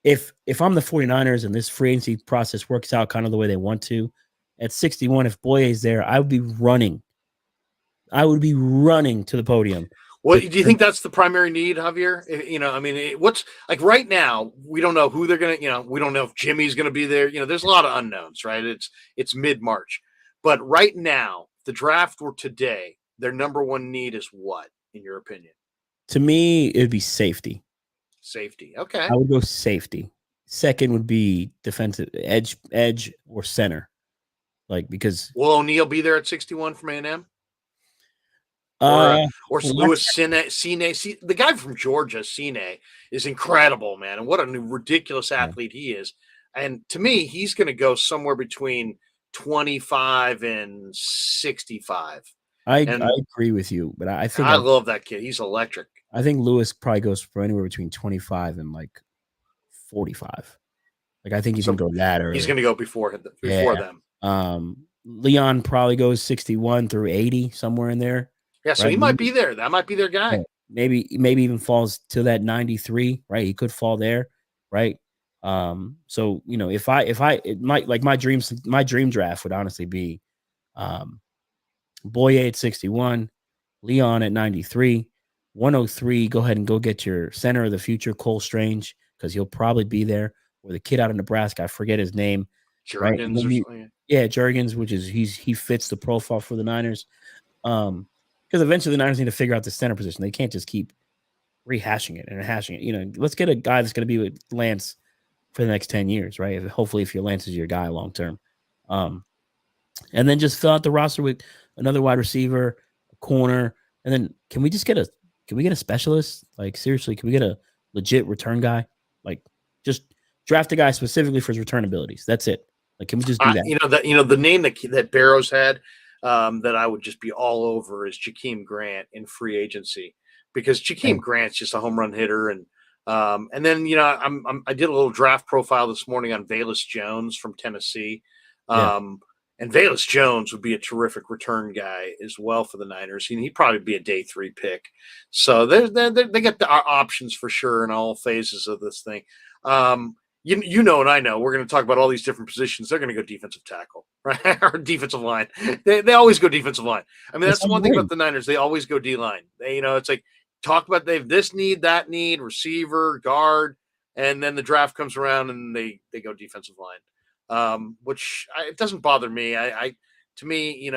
If I'm the 49ers and this free agency process works out kind of the way they want to, at 61, if Boye is there, I would be running to the podium. What do you think that's the primary need, Javier? What's like right now, we don't know who they're going to, we don't know if Jimmy's going to be there. There's a lot of unknowns, right? It's mid-March. But right now, the draft were today, their number one need is what, in your opinion? To me, it'd be safety. Safety. Okay. I would go safety. Second would be defensive edge or center. Like because Will O'Neal be there at 61 from A&M? uh Or well, Lewis Cine, the guy from Georgia, Cine, is incredible, man, and what a ridiculous athlete he is. And to me, he's going to go somewhere between 25 and 65. I And agree with you, but I think I love that kid. He's electric. I think Lewis probably goes for anywhere between 25 and like 45. Like I think he's gonna go that early. He's going to go before them. Leon probably goes 61 through 80, somewhere in there. Yeah, so he might be there. That might be their guy. Maybe even falls to that 93, right? He could fall there, right? So you know, if it might like my dream draft would honestly be Boye at 61, Leon at 93, 103. Go ahead and go get your center of the future, Cole Strange, because he'll probably be there. Or the kid out of Nebraska, I forget his name. Jurgens, right? Jurgens, which is he fits the profile for the Niners. Because eventually the Niners need to figure out the center position. They can't just keep rehashing it and hashing it. You know, let's get a guy that's going to be with Lance for the next 10 years, right? Hopefully, if your Lance is your guy long term. And then just fill out the roster with another wide receiver, a corner, and then can we get a specialist? Like seriously, can we get a legit return guy? Like just draft a guy specifically for his return abilities. That's it. Like can we just do that? The name that Barrows had that I would just be all over is Jakeem Grant in free agency, because Jakeem Grant's just a home run hitter. And then, I did a little draft profile this morning on Velus Jones from Tennessee. And Velus Jones would be a terrific return guy as well for the Niners. He'd probably be a day 3 pick. So they get the options for sure in all phases of this thing. And I know we're going to talk about all these different positions. They're going to go defensive tackle, right? Or defensive line. They always go defensive line. I mean, that's the one thing about the Niners. They always go D-line. It's like talk about they have this need, that need, receiver, guard, and then the draft comes around and they go defensive line, which it doesn't bother me. To me,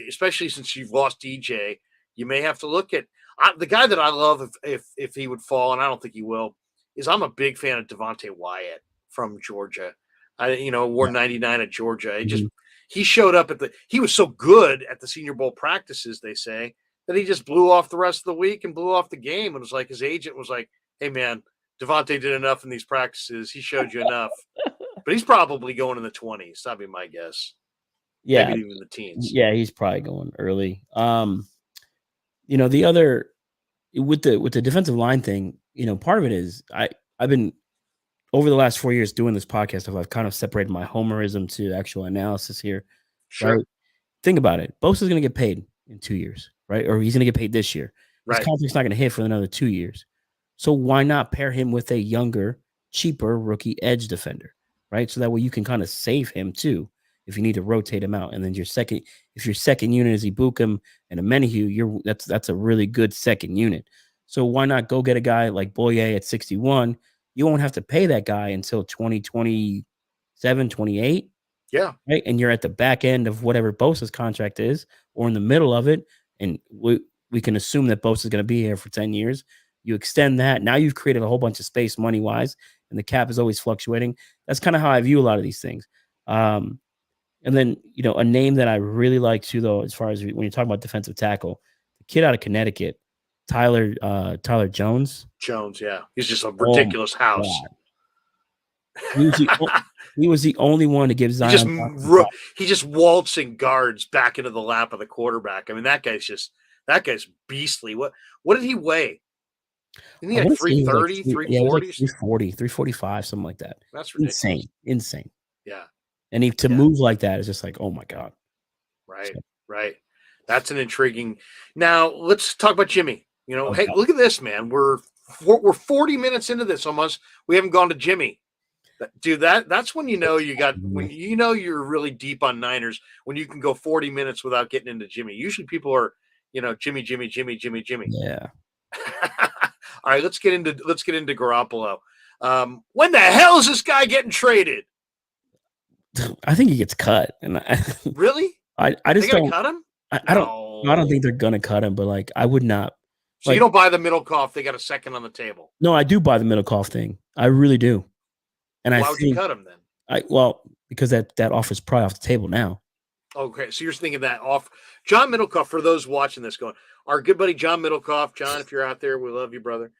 especially since you've lost DJ, you may have to look at the guy that I love if he would fall, and I don't think he will, is I'm a big fan of Devontae Wyatt from Georgia. Wore 99 at Georgia. He showed up he was so good at the Senior Bowl practices, they say, that he just blew off the rest of the week and blew off the game. It was like his agent was like, "Hey man, Devontae did enough in these practices. He showed you enough." But he's probably going in the 20s. That'd be my guess. Yeah. Maybe even the teens. Yeah, he's probably going early. The other with the defensive line thing, part of it is I've been over the last 4 years doing this podcast. I've kind of separated my homerism to actual analysis here. Sure. Right? Think about it. Bosa's going to get paid in 2 years, right? Or he's going to get paid this year. His contract's not going to hit for another 2 years. So why not pair him with a younger, cheaper rookie edge defender, right? So that way you can kind of save him too if you need to rotate him out. And then if your second unit is Ibukum and Amenahu, that's a really good second unit. So why not go get a guy like Boye at 61? You won't have to pay that guy until 2027, 28. Yeah. Right. And you're at the back end of whatever Bosa's contract is, or in the middle of it. And we can assume that Bosa's going to be here for 10 years. You extend that. Now you've created a whole bunch of space money wise, and the cap is always fluctuating. That's kind of how I view a lot of these things. And then, a name that I really like too, though, as far as when you're talking about defensive tackle, the kid out of Connecticut, Tyler Jones. Jones, yeah. He's just a ridiculous house. He was the only one to give Zion. He just waltzing guards back into the lap of the quarterback. I mean, that guy's beastly. What did he weigh? Didn't he have 330, 340? 340, 345, something like that. That's ridiculous. Insane. Yeah. And to move like that is just like, oh my God. Right. That's an intriguing. Now let's talk about Jimmy. Hey, look at this, man. We're 40 minutes into this almost. We haven't gone to Jimmy. Dude, that's when when you're really deep on Niners, when you can go 40 minutes without getting into Jimmy. Usually people are, Jimmy. Yeah. All right, let's get into Garoppolo. When the hell is this guy getting traded? I think he gets cut. And really? I just don't cut him. I don't think they're gonna cut him, but like I would not So you don't buy the Middlecoff, they got a second on the table. No, I do buy the Middlecoff thing. I really do. And why would you cut him then? Because that offer's probably off the table now. Okay, so you're thinking that off. John Middlecoff, for those watching this going, our good buddy John Middlecoff, John, if you're out there, we love you, brother.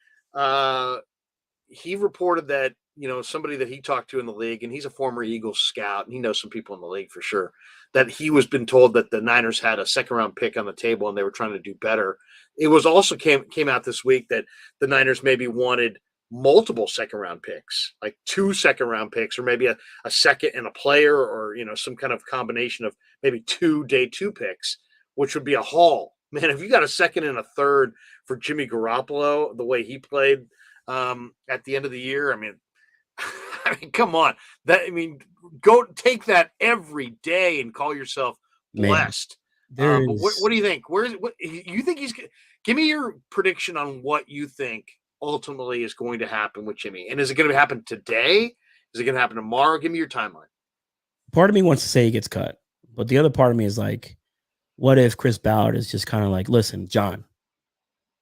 He reported that, somebody that he talked to in the league, and he's a former Eagles scout, and he knows some people in the league for sure, that he was been told that the Niners had a second-round pick on the table and they were trying to do better. It was also came out this week that the Niners maybe wanted multiple second-round picks, like 2 second-round picks, or maybe a second and a player, or some kind of combination of maybe 2 day 2 picks, which would be a haul. Man, if you got a second and a third for Jimmy Garoppolo, the way he played at the end of the year, I mean, come on. Go take that every day and call yourself blessed. What do you think? What you think give me your prediction on what you think ultimately is going to happen with Jimmy. And is it going to happen today? Is it going to happen tomorrow? Give me your timeline. Part of me wants to say he gets cut, but the other part of me is like, what if Chris Ballard is just kind of like, listen, John,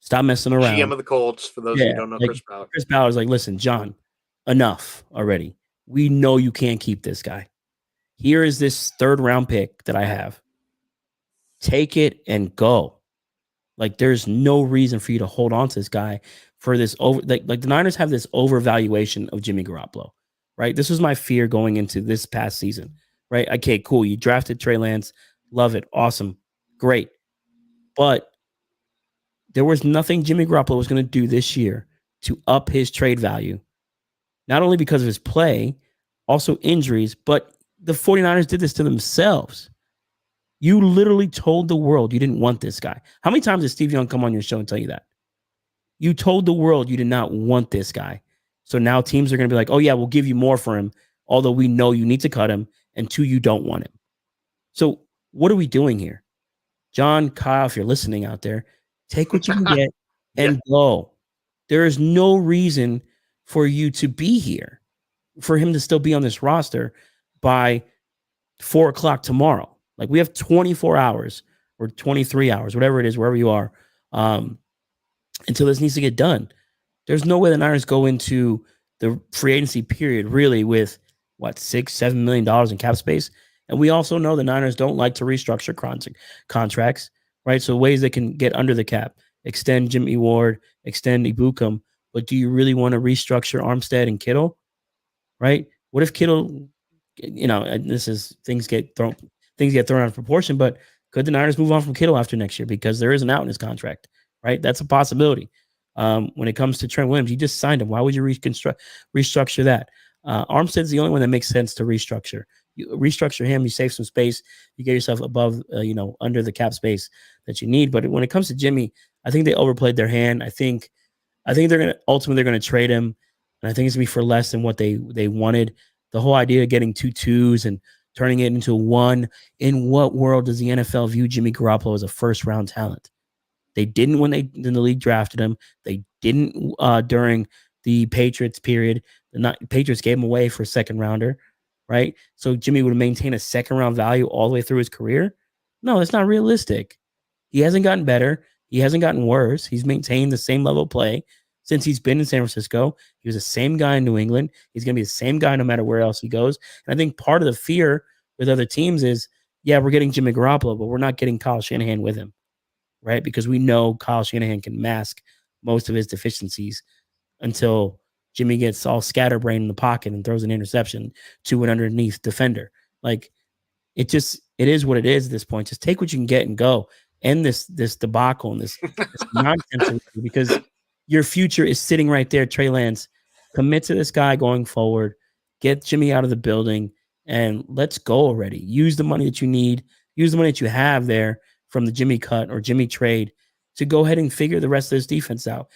stop messing around. GM of the Colts, for those who don't know Chris Ballard. Chris Ballard's like, listen, John, enough already. We know you can't keep this guy. Here is this 3rd round pick that I have. Take it and go. Like, there's no reason for you to hold on to this guy for this like the Niners have this overvaluation of Jimmy Garoppolo, right? This was my fear going into this past season, right? Okay, cool. You drafted Trey Lance. Love it. Awesome. Great. But there was nothing Jimmy Garoppolo was going to do this year to up his trade value, not only because of his play, also injuries, but the 49ers did this to themselves. You literally told the world you didn't want this guy. How many times did Steve Young come on your show and tell you that? You told the world you did not want this guy. So now teams are going to be like, oh, yeah, we'll give you more for him, although we know you need to cut him, and 2, you don't want him. So what are we doing here? John, Kyle, if you're listening out there, take what you can get and go. There is no reason for you to be here, for him to still be on this roster by 4 o'clock tomorrow. Like, we have 24 hours or 23 hours, whatever it is, wherever you are, until this needs to get done. There's no way the Niners go into the free agency period really with, $6-7 million in cap space. And we also know the Niners don't like to restructure contracts, right? So ways they can get under the cap, extend Jimmy Ward, extend Ibukam. But do you really want to restructure Armstead and Kittle, right? What if Kittle, things get thrown out of proportion, but could the Niners move on from Kittle after next year because there is an out in his contract, right? That's a possibility. When it comes to Trent Williams, you just signed him. Why would you restructure that? Armstead's the only one that makes sense to restructure. You restructure him, you save some space, you get yourself above, under the cap space that you need. But when it comes to Jimmy, I think they overplayed their hand. I think they're going to trade him, and I think it's going to be for less than what they wanted. The whole idea of getting 2 2s and turning it into 1. In what world does the NFL view Jimmy Garoppolo as a first-round talent? They didn't when the league drafted him. They didn't during the Patriots period. The Patriots gave him away for a second-rounder, right? So Jimmy would maintain a second-round value all the way through his career? No, that's not realistic. He hasn't gotten better. He hasn't gotten worse. He's maintained the same level of play since he's been in San Francisco. He was the same guy in New England. He's going to be the same guy no matter where else he goes. And I think part of the fear with other teams is, yeah, we're getting Jimmy Garoppolo, but we're not getting Kyle Shanahan with him, right? Because we know Kyle Shanahan can mask most of his deficiencies until Jimmy gets all scatterbrained in the pocket and throws an interception to an underneath defender. Like, it is what it is at this point. Just take what you can get and go. End this debacle and this nonsense, because your future is sitting right there. Trey Lance, commit to this guy going forward. Get Jimmy out of the building and let's go already. Use the money that you need. Use the money that you have there from the Jimmy cut or Jimmy trade to go ahead and figure the rest of this defense out.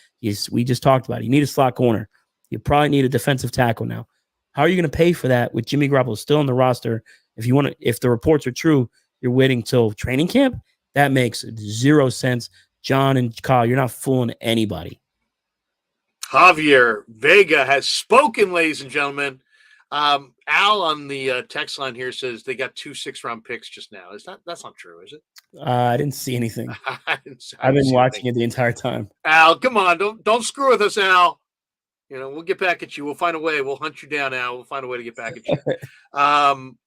We just talked about it. You need a slot corner. You probably need a defensive tackle now. How are you going to pay for that with Jimmy Garoppolo still on the roster? If the reports are true, you're waiting till training camp. That makes 0 sense. John and Kyle, you're not fooling anybody. Javier Vega has spoken, ladies and gentlemen. Al on the text line here says they got 2 6-round picks just now. That's not true, is it? I didn't see anything. I I've been see watching anything. it the entire time. Al, come on, don't screw with us, Al. We'll get back at you. We'll find a way. We'll hunt you down, Al. We'll find a way to get back at you.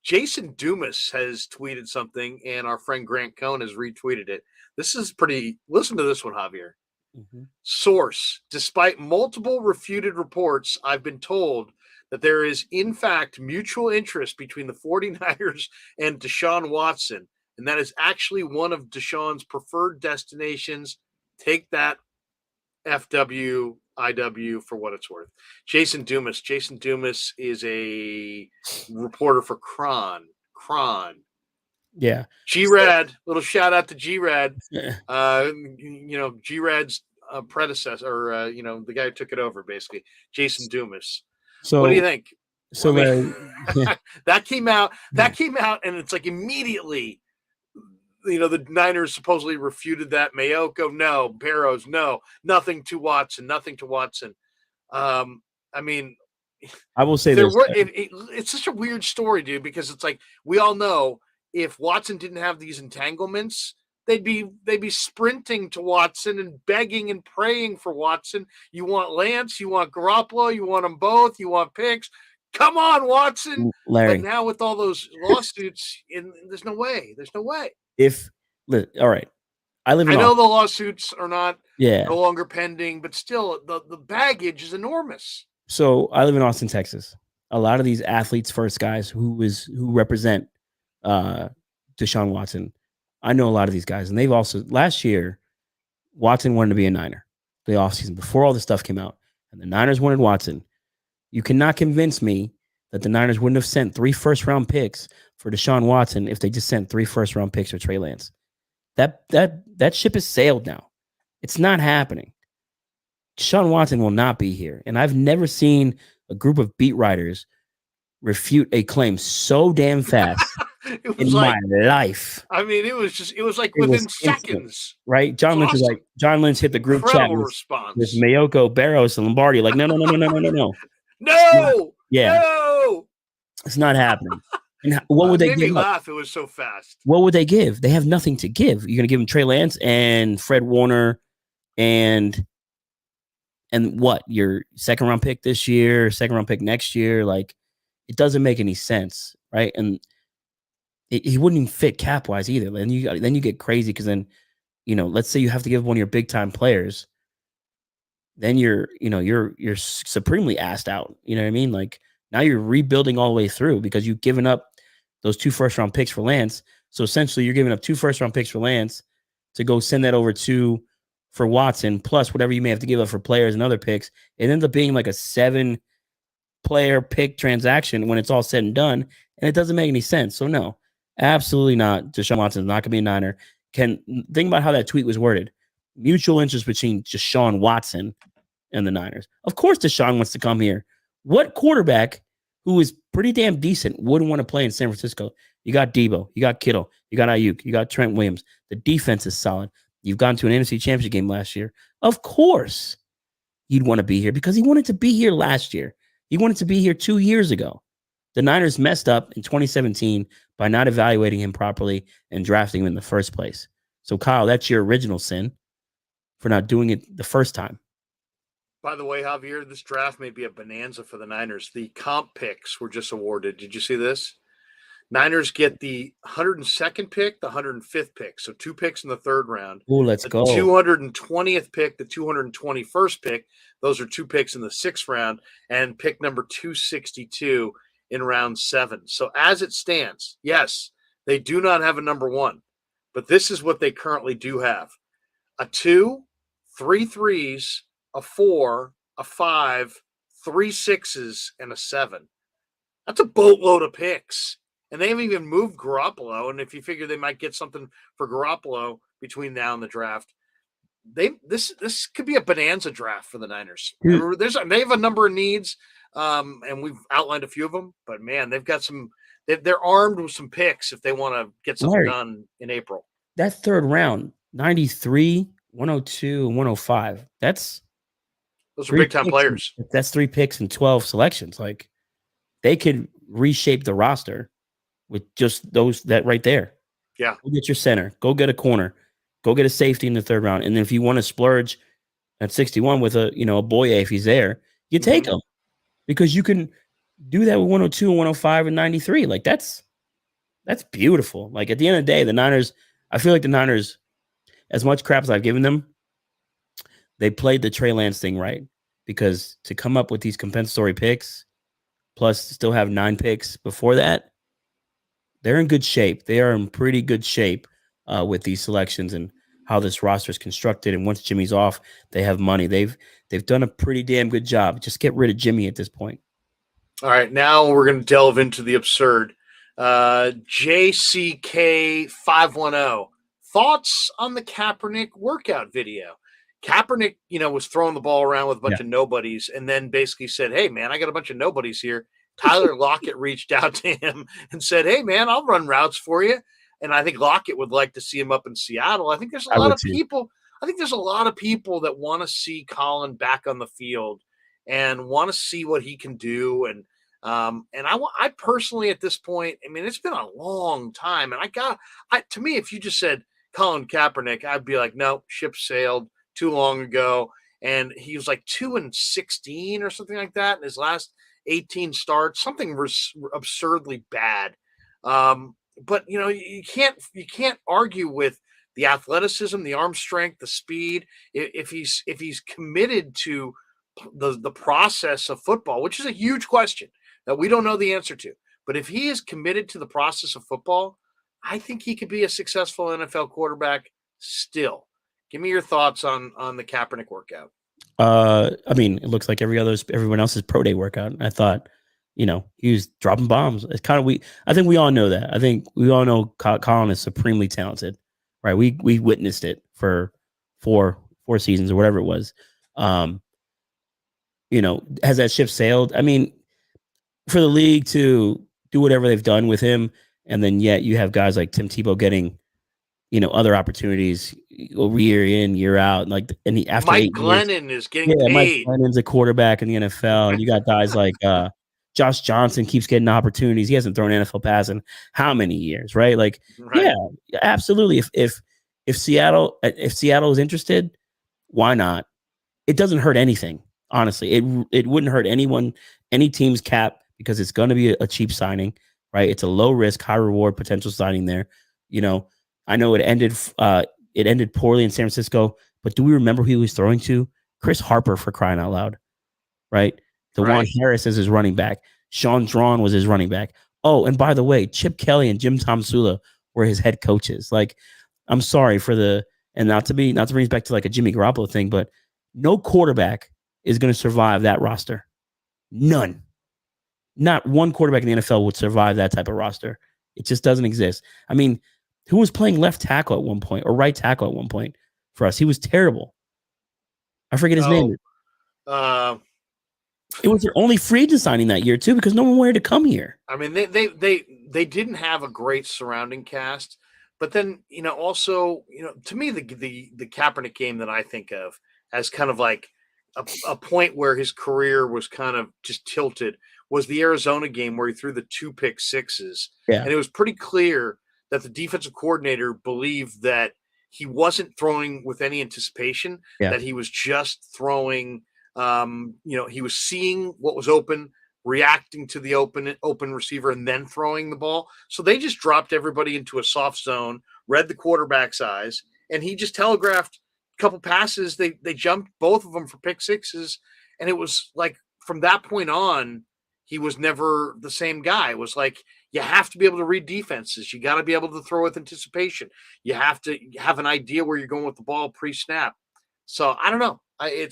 Jason Dumas has tweeted something, and our friend Grant Cohn has retweeted it. This is pretty. Listen to this one, Javier. Mm-hmm. Source: despite multiple refuted reports, I've been told that there is, in fact, mutual interest between the 49ers and Deshaun Watson, and that is actually one of Deshaun's preferred destinations. Take that, FW, IW, for what it's worth. Jason Dumas. Jason Dumas is a reporter for Cron. Yeah. G-Rad. Little shout out to G-Rad. Yeah. G-Rad's predecessor, or the guy who took it over, basically. Jason Dumas. So what do you think? So that came out, and it's like immediately, the Niners supposedly refuted that. Mayoko, no. Barrows, no. Nothing to Watson. I mean, I will say this. It's such a weird story, dude, because it's like we all know if Watson didn't have these entanglements, they'd be sprinting to Watson and begging and praying for Watson. You want Lance, you want Garoppolo, you want them both, you want picks. Come on, Watson. Larry. But now with all those lawsuits, there's no way. All right. I know the lawsuits are no longer pending, but still the baggage is enormous. So I live in Austin, Texas. A lot of these athletes first guys who represent Deshaun Watson, I know a lot of these guys, and they've also, last year, Watson wanted to be a Niner the offseason before all this stuff came out, and the Niners wanted Watson. You cannot convince me that the Niners wouldn't have sent 3 first-round picks for Deshaun Watson if they just sent 3 first-round picks for Trey Lance. That ship has sailed now. It's not happening. Deshaun Watson will not be here, and I've never seen a group of beat writers refute a claim so damn fast in my life. I mean, it was like within seconds. Right? John Lynch was like, John Lynch hit the group chat with Mayoko, Barrows, and Lombardi. Like, no. No. Yeah. No. It's not happening. And what would they give? Made me laugh. It was so fast. What would they give? They have nothing to give. You're going to give them Trey Lance and Fred Warner and what? Your second round pick this year, second round pick next year? Like, it doesn't make any sense, right? And he wouldn't even fit cap wise either. Then you get crazy because then, let's say you have to give one of your big time players. Then you're supremely assed out. You know what I mean? Like, now you're rebuilding all the way through because you've given up those 2 first-round picks for Lance. So essentially, you're giving up 2 first-round picks for Lance to go send that over for Watson, plus whatever you may have to give up for players and other picks. It ends up being like a 7-player pick transaction when it's all said and done, and it doesn't make any sense. So no, absolutely not. Deshaun Watson is not going to be a Niner. Think about how that tweet was worded. Mutual interest between Deshaun Watson and the Niners. Of course, Deshaun wants to come here. What quarterback who is pretty damn decent wouldn't want to play in San Francisco? You got Debo, you got Kittle, you got Ayuk, you got Trent Williams. The defense is solid. You've gone to an NFC Championship game last year. Of course, he'd want to be here because he wanted to be here last year. He wanted to be here 2 years ago. The Niners messed up in 2017 by not evaluating him properly and drafting him in the first place. So, Kyle, that's your original sin for not doing it the first time. By the way, Javier, this draft may be a bonanza for the Niners. The comp picks were just awarded. Did you see this? Niners get the 102nd pick, the 105th pick. So 2 picks in the 3rd round. Oh, let's go. 220th pick, the 221st pick. Those are 2 picks in the 6th round. And pick number 262 in round 7. So as it stands, yes, they do not have a number 1. But this is what they currently do have. A 2, 3 3s, a 4, a 5, 3 6s, and a 7. That's a boatload of picks. And they haven't even moved Garoppolo. And if you figure they might get something for Garoppolo between now and the draft, this could be a bonanza draft for the Niners. They have a number of needs, and we've outlined a few of them. But, man, they've got some – they're armed with some picks if they want to get something done in April. That 3rd round, 93, 102, and 105, those are big-time players. That's 3 picks and 12 selections. Like, they could reshape the roster with just those that right there. Yeah. Go get your center. Go get a corner. Go get a safety in the third round. And then if you want to splurge at 61 with a Boye if he's there, you take him because you can do that with 102 and 105 and 93. Like that's beautiful. Like at the end of the day, the Niners, I feel like the Niners, as much crap as I've given them, they played the Trey Lance thing right because to come up with these compensatory picks, plus still have 9 picks before that, they're in good shape. They are in pretty good shape with these selections and how this roster is constructed. And once Jimmy's off, they have money. They've done a pretty damn good job. Just get rid of Jimmy at this point. All right, now we're going to delve into the absurd. JCK510. Thoughts on the Kaepernick workout video? Kaepernick, was throwing the ball around with a bunch of nobodies and then basically said, hey, man, I got a bunch of nobodies here. Tyler Lockett reached out to him and said, hey, man, I'll run routes for you. And I think Lockett would like to see him up in Seattle. I think there's a lot of people. I think there's a lot of people that want to see Colin back on the field and want to see what he can do. And I personally, at this point, I mean, it's been a long time. And to me, if you just said Colin Kaepernick, I'd be like, no, ship sailed too long ago. And he was like 2-16 or something like that in his last 18 starts, something absurdly bad. But you can't argue with the athleticism, the arm strength, the speed. If he's committed to the process of football, which is a huge question that we don't know the answer to, but if he is committed to the process of football, I think he could be a successful NFL quarterback still. Give me your thoughts on the Kaepernick workout. I mean, it looks like everyone else's pro day workout. I thought, he was dropping bombs. It's kind of I think we all know that. I think we all know Colin is supremely talented, right? We witnessed it for four seasons or whatever it was. Has that ship sailed? I mean, for the league to do whatever they've done with him, and then yet you have guys like Tim Tebow getting, other opportunities year in, year out. Like, after Mike Glennon is getting paid. Mike Glennon's a quarterback in the NFL. And you got guys like Josh Johnson keeps getting opportunities. He hasn't thrown an NFL pass in how many years, right? Like, yeah, absolutely. If Seattle is interested, why not? It doesn't hurt anything, honestly. It wouldn't hurt any team's cap because it's going to be a cheap signing, right? It's a low risk, high reward potential signing there. I know it ended poorly in San Francisco, but do we remember who he was throwing to? Chris Harper, for crying out loud, right? DeJuan Harris is his running back. Sean Drawn was his running back. Oh, and by the way, Chip Kelly and Jim Tomsula were his head coaches. Like, I'm sorry and not to bring us back to like a Jimmy Garoppolo thing, but no quarterback is going to survive that roster. None. Not one quarterback in the NFL would survive that type of roster. It just doesn't exist. I mean, who was playing left tackle at one point or right tackle at one point for us? He was terrible. I forget his name. It was their only free agent signing that year too, because no one wanted to come here. I mean, they didn't have a great surrounding cast, but then also to me the Kaepernick game that I think of as kind of like a point where his career was kind of just tilted was the Arizona game where he threw the 2 pick sixes, and it was pretty clear that the defensive coordinator believed that he wasn't throwing with any anticipation, that he was just throwing. He was seeing what was open, reacting to the open receiver, and then throwing the ball. So they just dropped everybody into a soft zone, read the quarterback's eyes, and he just telegraphed a couple passes. They jumped both of them for pick sixes, and it was like from that point on, he was never the same guy. It was like you have to be able to read defenses. You got to be able to throw with anticipation. You have to have an idea where you're going with the ball pre-snap. So I don't know. I'm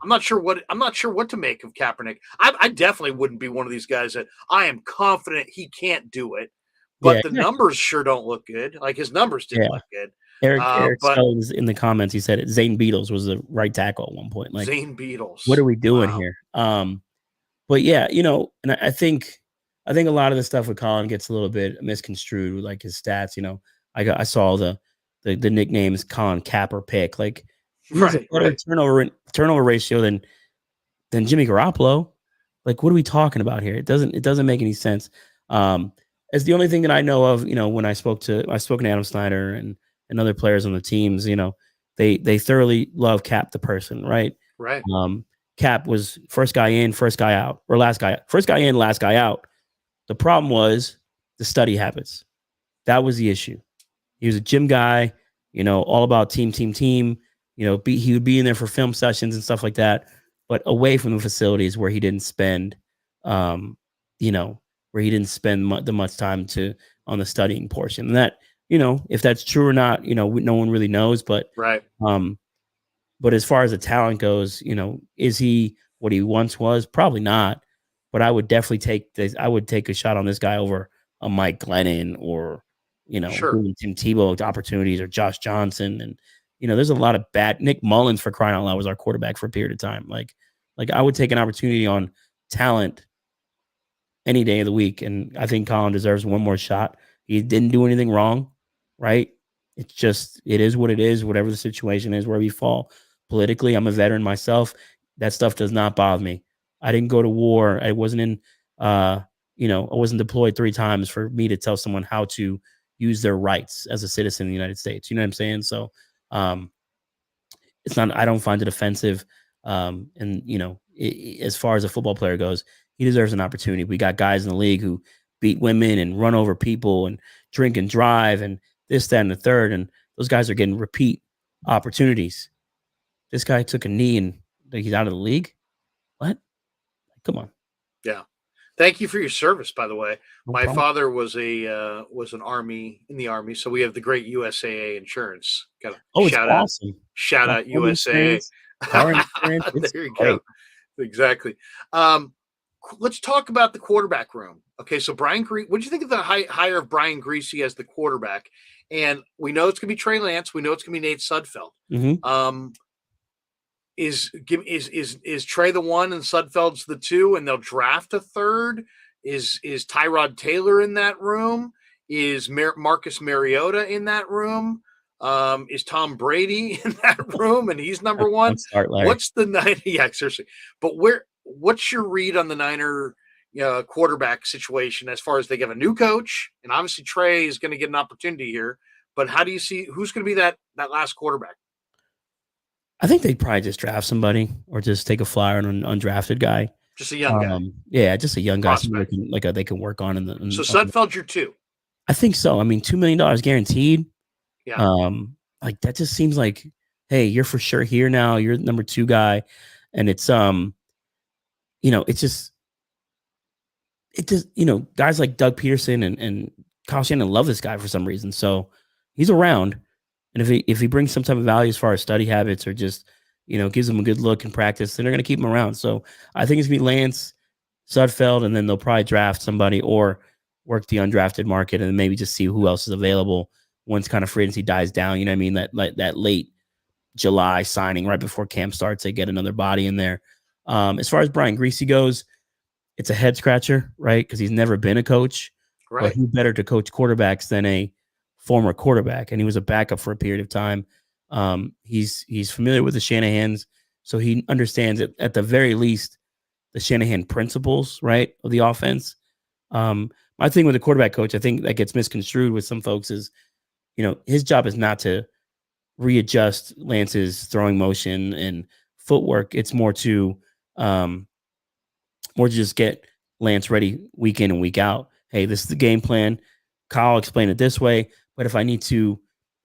not sure what to make of Kaepernick. I definitely wouldn't be one of these guys that I am confident he can't do it, but the numbers sure don't look good. Like his numbers didn't look good. Eric Scully's in the comments. He said Zane Beatles was the right tackle at one point. Like Zane Beatles. What are we doing here? But yeah, and I think a lot of the stuff with Colin gets a little bit misconstrued, like his stats. I saw the nicknames Colin Cap or Pick. Like he has a better turnover ratio than Jimmy Garoppolo. Like, what are we talking about here? It doesn't make any sense. It's the only thing that I know of, when I spoke to Adam Snyder and other players on the teams, they thoroughly love Cap the person, right? Right. Cap was first guy in, first guy out, or first guy in, last guy out. The problem was the study habits. That was the issue. He was a gym guy, all about team, team, team. He would be in there for film sessions and stuff like that, but away from the facilities where he didn't spend, where he didn't spend the much time on the studying portion. And that, if that's true or not, no one really knows. But Right. But as far as the talent goes, is he what he once was? Probably not. But I would definitely take a shot on this guy over a Mike Glennon or Sure. giving Tim Tebow opportunities, or Josh Johnson. And there's a lot of bad. Nick Mullins, for crying out loud, was our quarterback for a period of time. Like I would take an opportunity on talent any day of the week, and I think Colin deserves one more shot. He didn't do anything wrong, right? It is what it is. Whatever the situation is, wherever you fall politically. I'm a veteran myself. That stuff does not bother me. I didn't go to war. I wasn't in. I wasn't deployed 3 times for me to tell someone how to use their rights as a citizen in the United States. You know what I'm saying? So, it's not. I don't find it offensive. And as far as a football player goes, he deserves an opportunity. We got guys in the league who beat women and run over people and drink and drive and this, that, and the third. And those guys are getting repeat opportunities. This guy took a knee and he's out of the league. What? Come on. Yeah. Thank you for your service, by the way. No My problem. father was an army in the army, so we have the great USAA insurance. Got a Oh, it's awesome. shout My out home USAA. car insurance. It's There you great. go. Exactly. Let's talk about the quarterback room. Okay, so Brian Greasy, what do you think of the hire of Brian Greasy as the quarterback? And we know it's going to be Trey Lance. We know it's going to be Nate Sudfeld. Mm-hmm. Is Trey the one and Sudfeld's the 2, and they'll draft a third? Is Tyrod Taylor in that room? Is Marcus Mariota in that room? Is Tom Brady in that room and he's number 1? Start, Larry. What's the Niner? Yeah, seriously. But what's your read on the Niner quarterback situation as far as they have a new coach, and obviously Trey is going to get an opportunity here, but how do you see who's going to be that last quarterback? I think they'd probably just draft somebody or just take a flyer on an undrafted guy. Just a young guy. Yeah, just a young guy. Prospect. They can work on. So Sudfeld's your 2. I think so. I mean, $2 million guaranteed. Yeah. Like that just seems like, hey, you're for sure here now. You're the number 2 guy, and it's it's just guys like Doug Peterson and Kyle Shanahan love this guy for some reason. So he's around. And if he brings some type of value as far as study habits or just, gives them a good look in practice, then they're going to keep him around. So I think it's going to be Lance, Sudfeld, and then they'll probably draft somebody or work the undrafted market and then maybe just see who else is available once kind of free agency dies down. You know what I mean? That late July signing right before camp starts, they get another body in there. As far as Brian Greasy goes, it's a head scratcher, right? Because he's never been a coach. Right. But who better to coach quarterbacks than a former quarterback? And he was a backup for a period of time. He's familiar with the Shanahans, so he understands it, at the very least, the Shanahan principles, right, of the offense. My thing with the quarterback coach, I think that gets misconstrued with some folks is, his job is not to readjust Lance's throwing motion and footwork. It's more to just get Lance ready week in and week out. Hey, this is the game plan. Kyle explained it this way, but if I need to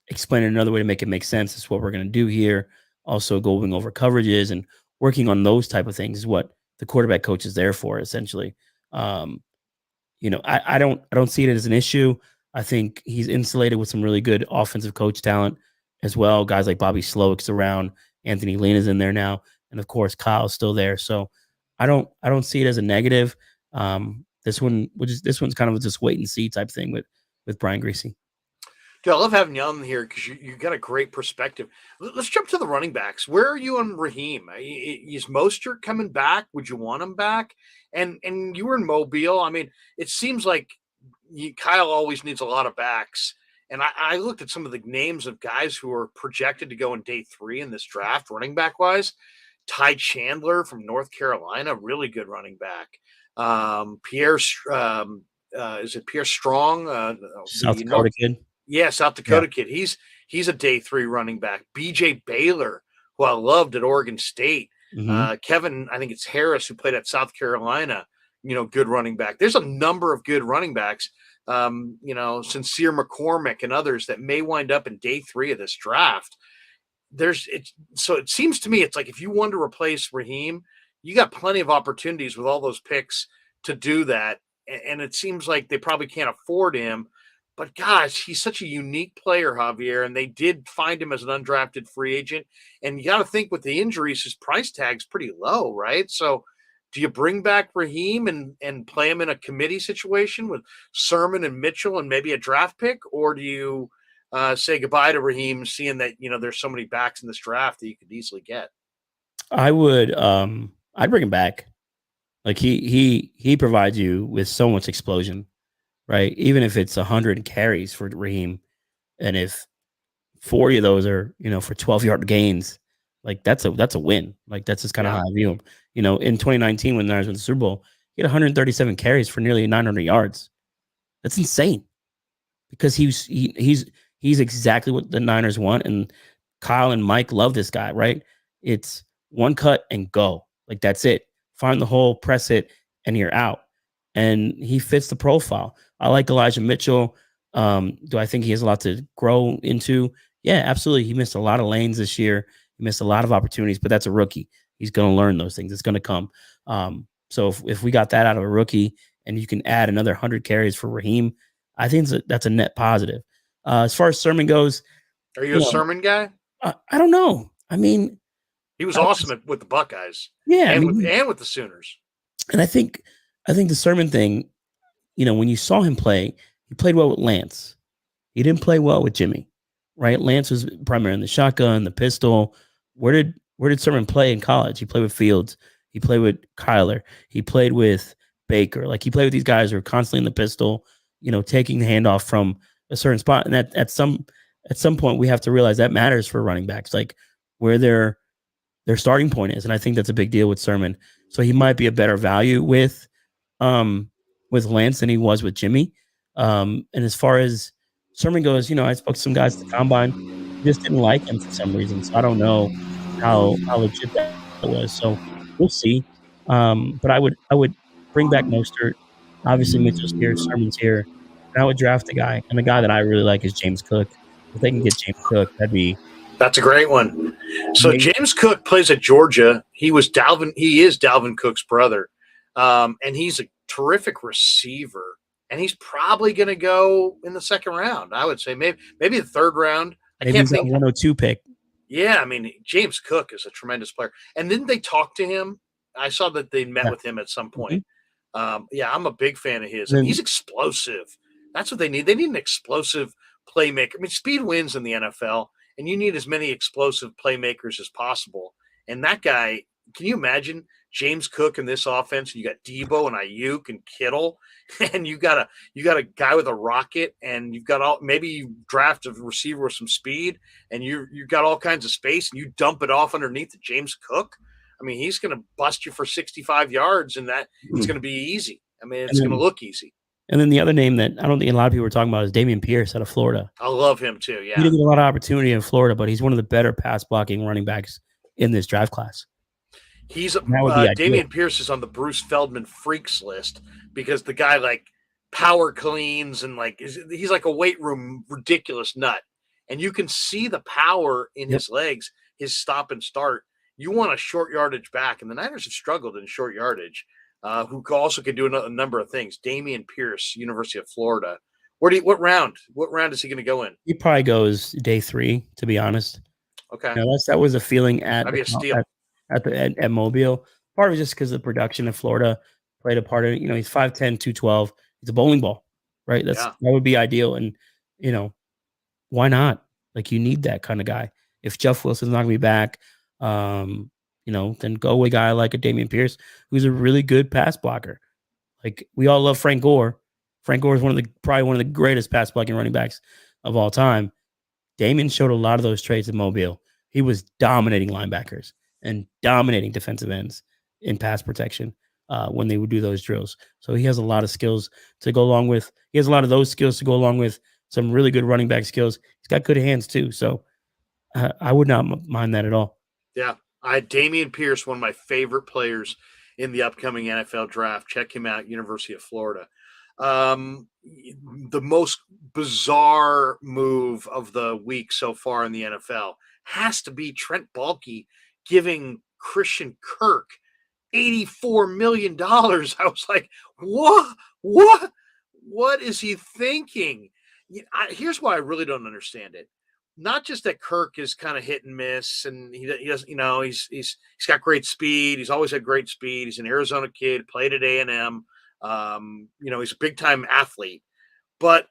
explain it another way to make it make sense, it's what we're going to do here. Also going over coverages and working on those type of things is what the quarterback coach is there for, essentially. I don't see it as an issue. I think he's insulated with some really good offensive coach talent as well. Guys like Bobby Slowick's around, Anthony Lena's in there now, and of course Kyle's still there. So I don't see it as a negative. This one's kind of just wait and see type thing with Brian Greasy. Dude, I love having you on here because you got a great perspective. Let's jump to the running backs. Where are you on Raheem? Is Mostert coming back? Would you want him back? And you were in Mobile. I mean, it seems like Kyle always needs a lot of backs. And I looked at some of the names of guys who are projected to go in day 3 in this draft, running back wise. Ty Chandler from North Carolina, really good running back. Is it Pierre Strong? South Dakota kid. Yeah, South Dakota kid. He's a day 3 running back. BJ Baylor, who I loved at Oregon State. Kevin, I think it's Harris, who played at South Carolina, good running back. There's a number of good running backs, Sincere McCormick and others that may wind up in day 3 of this draft. So it seems to me it's like if you want to replace Raheem, you got plenty of opportunities with all those picks to do that. And it seems like they probably can't afford him. But gosh, he's such a unique player, Javier, and they did find him as an undrafted free agent. And you got to think with the injuries, his price tag's pretty low, right? So do you bring back Raheem and play him in a committee situation with Sermon and Mitchell and maybe a draft pick? Or do you say goodbye to Raheem, seeing that, there's so many backs in this draft that you could easily get? I would, I'd bring him back. Like he provides you with so much explosion, right? Even if it's 100 carries for Raheem, and if 40 of those are, for 12-yard gains, like that's a win. Like that's just kind of how I view him. In 2019 when the Niners won the Super Bowl, he had 137 carries for nearly 900 yards. That's insane because he's exactly what the Niners want, and Kyle and Mike love this guy, right? It's one cut and go. Like that's it. Find the hole, press it, and you're out. And he fits the profile. I like Elijah Mitchell. Do I think he has a lot to grow into? Yeah, absolutely. He missed a lot of lanes this year. He missed a lot of opportunities, but that's a rookie. He's going to learn those things. It's going to come. So if we got that out of a rookie and you can add another 100 carries for Raheem, I think that's a net positive. As far as Sermon goes, are you a Sermon guy? I don't know. I mean, he was awesome with the Buckeyes. Yeah, and with the Sooners. And I think the Sermon thing, when you saw him play, he played well with Lance. He didn't play well with Jimmy, right? Lance was primarily in the shotgun, the pistol. Where did Sermon play in college? He played with Fields. He played with Kyler. He played with Baker. Like he played with these guys who are constantly in the pistol, taking the handoff from a certain spot. And at some point, we have to realize that matters for running backs, like where their starting point is. And I think that's a big deal with Sermon. So he might be a better value with Lance than he was with Jimmy. And as far as Sermon goes, I spoke to some guys at the combine, just didn't like him for some reason. So I don't know how legit that was. So we'll see. But I would bring back Mostert. Obviously Mitchell's here, Sermon's here. And I would draft a guy. And the guy that I really like is James Cook. If they can get James Cook, that's a great one. So James Cook plays at Georgia. He is Dalvin Cook's brother. And he's a terrific receiver. And he's probably going to go in the second round. I would say maybe the third round. I can't think 102 pick. Yeah, I mean, James Cook is a tremendous player. And didn't they talk to him? I saw that they met with him at some point. I'm a big fan of his. And he's explosive. That's what they need. They need an explosive playmaker. I mean, speed wins in the NFL, and you need as many explosive playmakers as possible. And that guy, can you imagine James Cook in this offense? You got Debo and Ayuk and Kittle, and you got a guy with a rocket, and you've got maybe you draft a receiver with some speed, and you've got all kinds of space, and you dump it off underneath to James Cook. I mean, he's going to bust you for 65 yards, and that it's going to be easy. I mean, it's going to look easy. And then the other name that I don't think a lot of people are talking about is Damien Pierce out of Florida. I love him too. Yeah, he didn't get a lot of opportunity in Florida, but he's one of the better pass blocking running backs in this draft class. He's Damien Pierce is on the Bruce Feldman freaks list because the guy like power cleans and he's like a weight room ridiculous nut, and you can see the power in his legs, his stop and start. You want a short yardage back, and the Niners have struggled in short yardage. Who also can do a number of things. Damien Pierce, University of Florida. What round? What round is he going to go in? He probably goes day 3, to be honest. Okay, that was a feeling at that'd be a steal at Mobile. Part of it just because the production of Florida played a part of it. He's 5'10", 212. He's a bowling ball, right? That would be ideal. And why not? Like you need that kind of guy. If Jeff Wilson's not going to be back, then go with a guy like a Damien Pierce, who's a really good pass blocker. Like we all love Frank Gore. Frank Gore is probably one of the greatest pass blocking running backs of all time. Damien showed a lot of those traits in Mobile. He was dominating linebackers, and dominating defensive ends in pass protection when they would do those drills. So he has a lot of skills to go along with. He has a lot of those skills to go along with some really good running back skills. He's got good hands too. So I would not mind that at all. Yeah. I had Damien Pierce, one of my favorite players in the upcoming NFL draft. Check him out, University of Florida. The most bizarre move of the week so far in the NFL has to be Trent Baalke giving Christian Kirk $84 million. I was like, what is he thinking? Here's why I really don't understand it. Not just that Kirk is kind of hit and miss, and he doesn't, he's got great speed. He's always had great speed. He's an Arizona kid, played at A&M. He's a big time athlete, but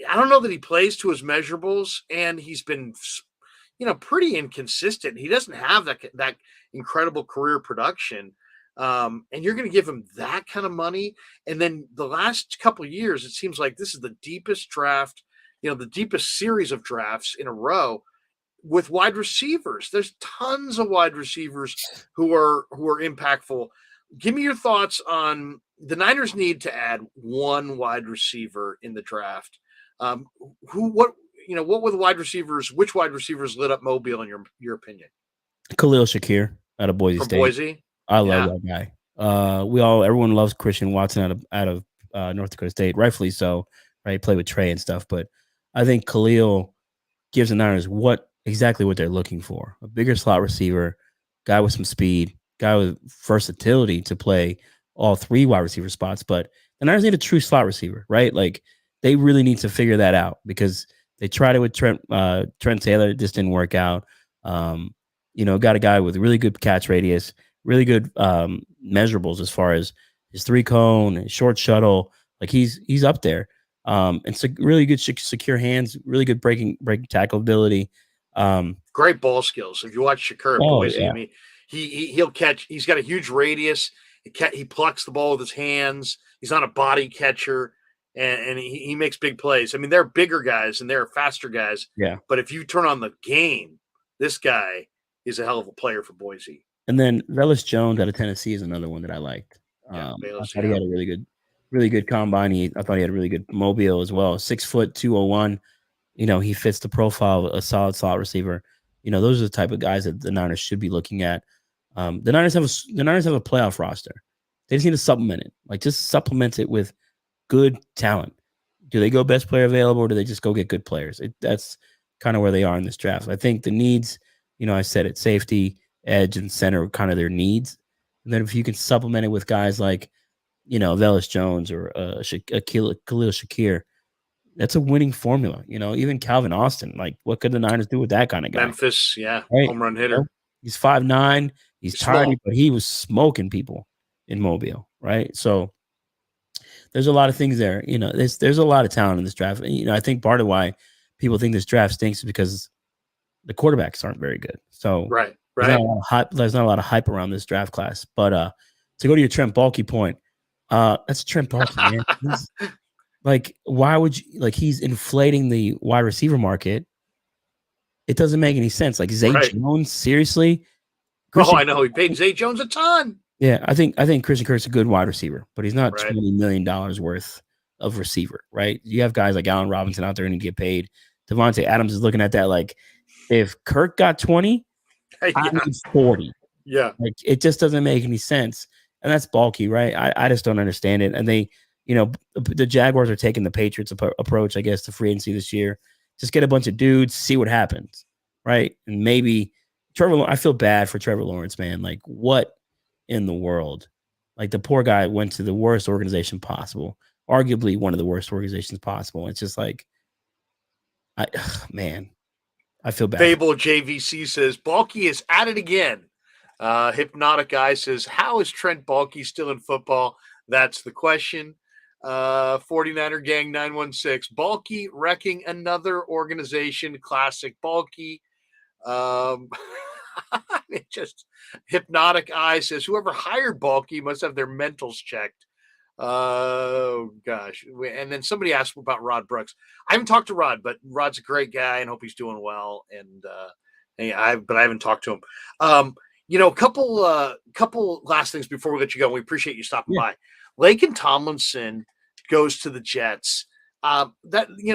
I don't know that he plays to his measurables, and he's been, pretty inconsistent. He doesn't have that incredible career production. And you're going to give him that kind of money. And then the last couple of years, it seems like this is the deepest draft, the deepest series of drafts in a row with wide receivers. There's tons of wide receivers who are impactful. Give me your thoughts on the Niners need to add one wide receiver in the draft. What were the wide receivers? Which wide receivers lit up Mobile in your opinion? Khalil Shakir out of Boise State. Boise? I love that guy. Everyone loves Christian Watson out of North Dakota State, rightfully so. Right, he played with Trey and stuff, but I think Khalil gives the Niners exactly what they're looking for: a bigger slot receiver, guy with some speed, guy with versatility to play all three wide receiver spots. But the Niners need a true slot receiver, right? Like they really need to figure that out because they tried it with Trent Taylor, it just didn't work out. Got a guy with really good catch radius, really good measurables as far as his 3-cone, his short shuttle. Like he's up there. And so really good secure hands, really good breaking tackle ability. Great ball skills. If you watch Shakir at Boise, yeah. I mean, he'll catch. He's got a huge radius. He plucks the ball with his hands. He's not a body catcher, and he makes big plays. I mean, they're bigger guys and they're faster guys. Yeah. But if you turn on the game, this guy is a hell of a player for Boise. And then Velus Jones out of Tennessee is another one that I liked. Yeah, I thought he had a really good combine. I thought he had a really good mobile as well. 6 foot 201. He fits the profile of a solid slot receiver. Those are the type of guys that the Niners should be looking at. The Niners have a playoff roster. They just need to supplement it. Like just supplement it with good talent. Do they go best player available, or do they just go get good players? That's kind of where they are in this draft. I think the needs, I said it, safety, edge, and center are kind of their needs. And then if you can supplement it with guys like, Velus Jones or Khalil Shakir, that's a winning formula. Even Calvin Austin, like what could the Niners do with that kind of guy? Memphis, yeah, right? Home run hitter. He's 5'9", he's tiny, but he was smoking people in Mobile, right? So there's a lot of things there. There's a lot of talent in this draft. I think part of why people think this draft stinks is because the quarterbacks aren't very good. So right. There's not a lot of hype around this draft class. But to go to your Trent Baalke point, that's Trent Baalke, man. Like, why would you he's inflating the wide receiver market? It doesn't make any sense. Like Zay Jones, seriously? I know he paid Zay Jones a ton. Yeah, I think Christian Kirk's a good wide receiver, but he's not $20 million worth of receiver, right? You have guys like Allen Robinson out there and he get paid. Devontae Adams is looking at that like, if Kirk got 20, I need 40. Yeah. Like it just doesn't make any sense. And that's Baalke, right? I just don't understand it. And they, the Jaguars are taking the Patriots approach, I guess, to free agency this year. Just get a bunch of dudes, see what happens, right? And maybe I feel bad for Trevor Lawrence, man. Like what in the world? Like the poor guy went to the worst organization possible, arguably one of the worst organizations possible. It's just like, man, I feel bad. Fable JVC says Baalke is at it again. Hypnotic Guy says, how is Trent Baalke still in football? That's the question. 49er Gang 916. Baalke wrecking another organization. Classic Baalke. It just Hypnotic Eye says, whoever hired Baalke must have their mentals checked. Oh gosh. And then somebody asked about Rod Brooks. I haven't talked to Rod, but Rod's a great guy and hope he's doing well. And but I haven't talked to him. Couple last things before we let you go. We appreciate you stopping Yeah. by. Laken Tomlinson goes to the Jets. There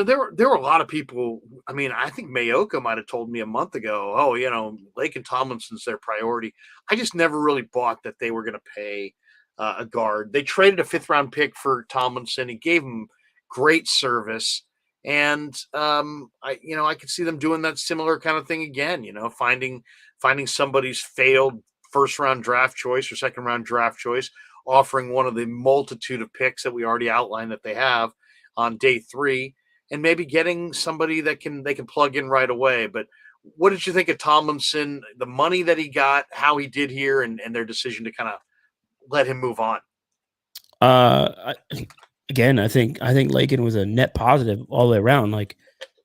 were a lot of people. I mean, I think Mayoka might have told me a month ago, oh, Laken Tomlinson's their priority. I just never really bought that they were going to pay a guard. They traded a 5th-round pick for Tomlinson. He gave him great service. And I could see them doing that similar kind of thing again, finding somebody's failed 1st-round draft choice or 2nd-round draft choice, offering one of the multitude of picks that we already outlined that they have on day 3, and maybe getting somebody that they can plug in right away. But what did you think of Tomlinson, the money that he got, how he did here, and their decision to kind of let him move on? Again, I think Laken was a net positive all the way around. Like,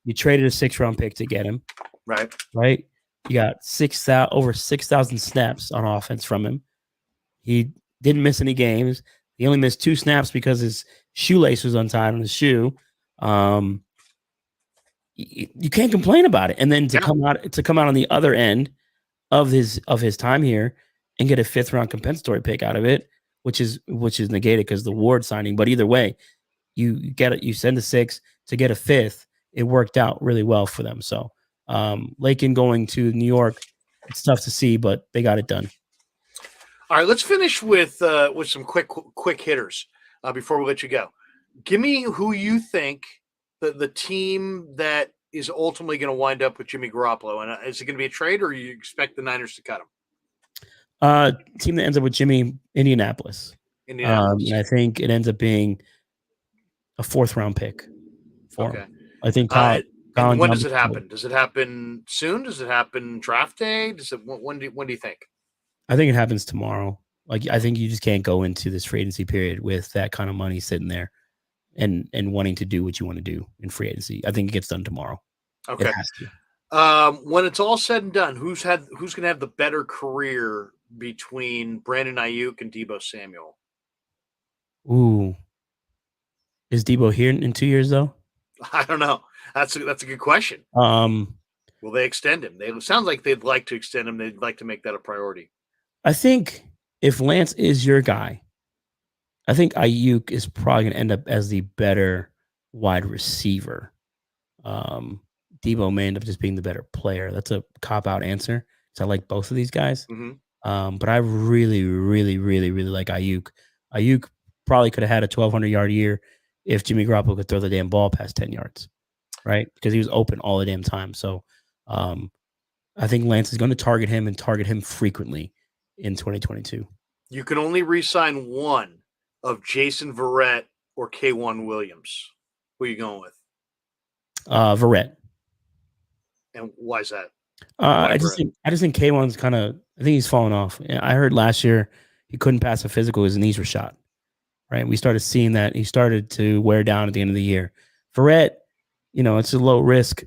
you traded a 6th-round pick to get him, right. You got over 6,000 snaps on offense from him. He didn't miss any games. He only missed 2 snaps because his shoelace was untied on his shoe. You can't complain about it. And then to come out on the other end of his time here and get a 5th-round compensatory pick out of it, which is negated because the Ward signing. But either way, you get it. You send a 6 to get a 5th. It worked out really well for them. So Laken going to New York, it's tough to see, but they got it done. All right, let's finish with some quick hitters before we let you go. Give me who you think the team that is ultimately going to wind up with Jimmy Garoppolo, and is it going to be a trade, or you expect the Niners to cut him? Team that ends up with Jimmy, Indianapolis. And I think it ends up being a 4th-round pick for him. I think and when does it happen? Does it happen soon? Does it happen draft day? When do you think? I think it happens tomorrow. Like, I think you just can't go into this free agency period with that kind of money sitting there and wanting to do what you want to do in free agency. I think it gets done tomorrow. Okay. It has to. When it's all said and done, who's going to have the better career between Brandon Ayuk and Deebo Samuel? Ooh. Is Deebo here in 2 years though? I don't know. That's a good question. Will they extend him? It sounds like they'd like to extend him. They'd like to make that a priority. I think if Lance is your guy, I think Ayuk is probably going to end up as the better wide receiver. Deebo may end up just being the better player. That's a cop-out answer. So I like both of these guys. Mm-hmm. But I really, really, really, really like Ayuk. Ayuk probably could have had a 1,200-yard year if Jimmy Garoppolo could throw the damn ball past 10 yards, right? Because he was open all the damn time. So I think Lance is going to target him frequently in 2022. You can only re-sign one of Jason Verrett or K1 Williams. Who are you going with? Verrett. And why is that? I just think K1's kind of, I think he's fallen off. I heard last year he couldn't pass a physical. His knees were shot. Right. We started seeing that. He started to wear down at the end of the year. Verrett, it's a low risk,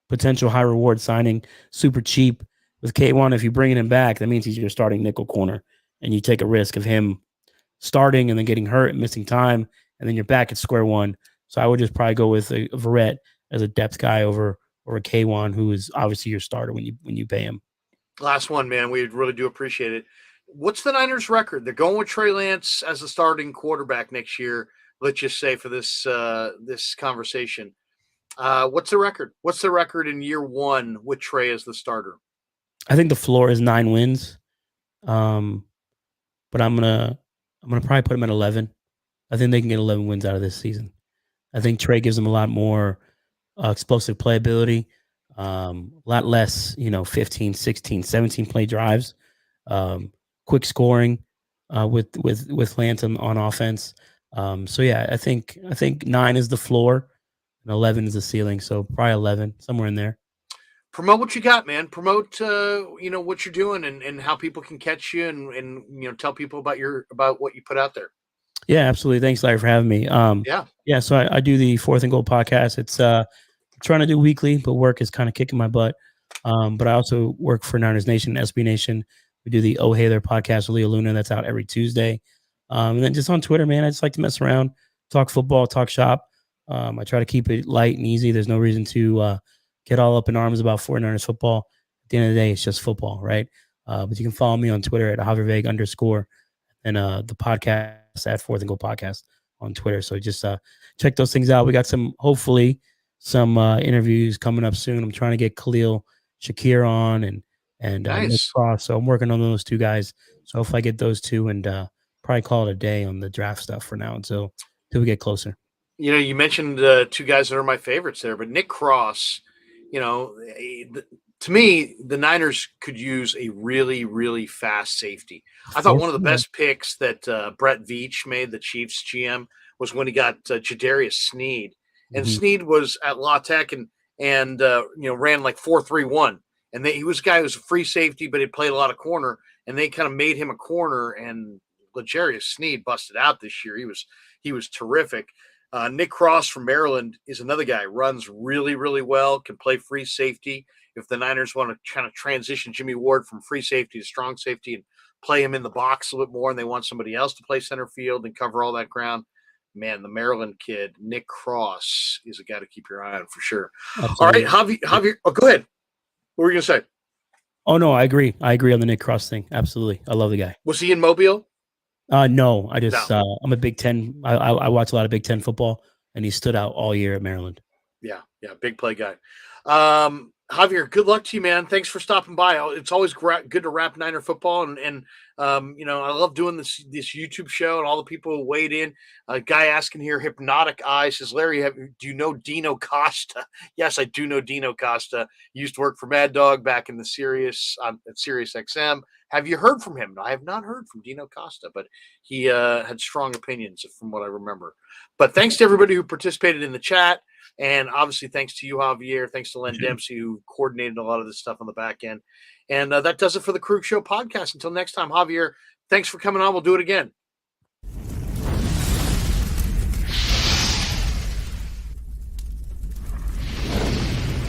potential high reward signing, super cheap. With K1, if you're bringing him back, that means he's your starting nickel corner, and you take a risk of him starting and then getting hurt and missing time, and then you're back at square one. So I would just probably go with a Verrett as a depth guy over a K1, who is obviously your starter when you pay him. Last one, man. We really do appreciate it. What's the Niners' record? They're going with Trey Lance as the starting quarterback next year. Let's just say for this conversation, what's the record? What's the record in year 1 with Trey as the starter? I think the floor is 9 wins, but I'm gonna probably put him at 11. I think they can get 11 wins out of this season. I think Trey gives them a lot more explosive playability, a lot less, 15, 16, 17 play drives, quick scoring with Lance on offense. So yeah, I think 9 is the floor and 11 is the ceiling. So probably 11, somewhere in there. Promote what you got, man. Promote, what you're doing and how people can catch you and tell people about what you put out there. Yeah, absolutely. Thanks, Larry, for having me. Yeah. So I do the 4th and Goal podcast. It's trying to do weekly, but work is kind of kicking my butt. But I also work for Niners Nation, SB Nation. We do the Oh Hey There podcast with Leo Luna. That's out every Tuesday. And then just on Twitter, man, I just like to mess around, talk football, talk shop. I try to keep it light and easy. There's no reason to get all up in arms about 49ers football. At the end of the day, it's just football, right? But you can follow me on Twitter at Javier Vega _ and the podcast at Fourth and Goal Podcast on Twitter. So just check those things out. We got hopefully some interviews coming up soon. I'm trying to get Khalil Shakir on and Nick Nice. Cross. So I'm working on those two guys. So if I get those two, and probably call it a day on the draft stuff for now until we get closer. You know, you mentioned two guys that are my favorites there, but Nick Cross, you know, to me, the Niners could use a really, really fast safety. I thought one of the best picks that Brett Veach made, the Chiefs GM, was when he got Jadarius Sneed. And Sneed was at La Tech and ran like 4.31. And he was a guy who was a free safety, but he played a lot of corner. And they kind of made him a corner. And Jadarius Sneed busted out this year. He was terrific. Nick Cross from Maryland is another guy. Runs really, really well. Can play free safety. If the Niners want to kind of transition Jimmy Ward from free safety to strong safety and play him in the box a little bit more, and they want somebody else to play center field and cover all that ground, man, the Maryland kid, Nick Cross, is a guy to keep your eye on for sure. Absolutely. All right, Javier, go ahead. What were you going to say? Oh, no, I agree. I agree on the Nick Cross thing. Absolutely. I love the guy. Was he in Mobile? No, I'm a Big Ten. I watch a lot of Big Ten football, and he stood out all year at Maryland. Yeah, big play guy. Javier, good luck to you, man. Thanks for stopping by. It's always good to wrap Niner football, and I love doing this YouTube show and all the people who weighed in. A guy asking here, Hypnotic Eye says, Larry, do you know Dino Costa? Yes, I do know Dino Costa. He used to work for Mad Dog back in the Sirius at Sirius XM. Have you heard from him? I have not heard from Dino Costa, but he had strong opinions from what I remember. But thanks to everybody who participated in the chat. And obviously, thanks to you, Javier. Thanks to Len Dempsey, who coordinated a lot of this stuff on the back end. And that does it for the Krueg Show podcast. Until next time, Javier, thanks for coming on. We'll do it again.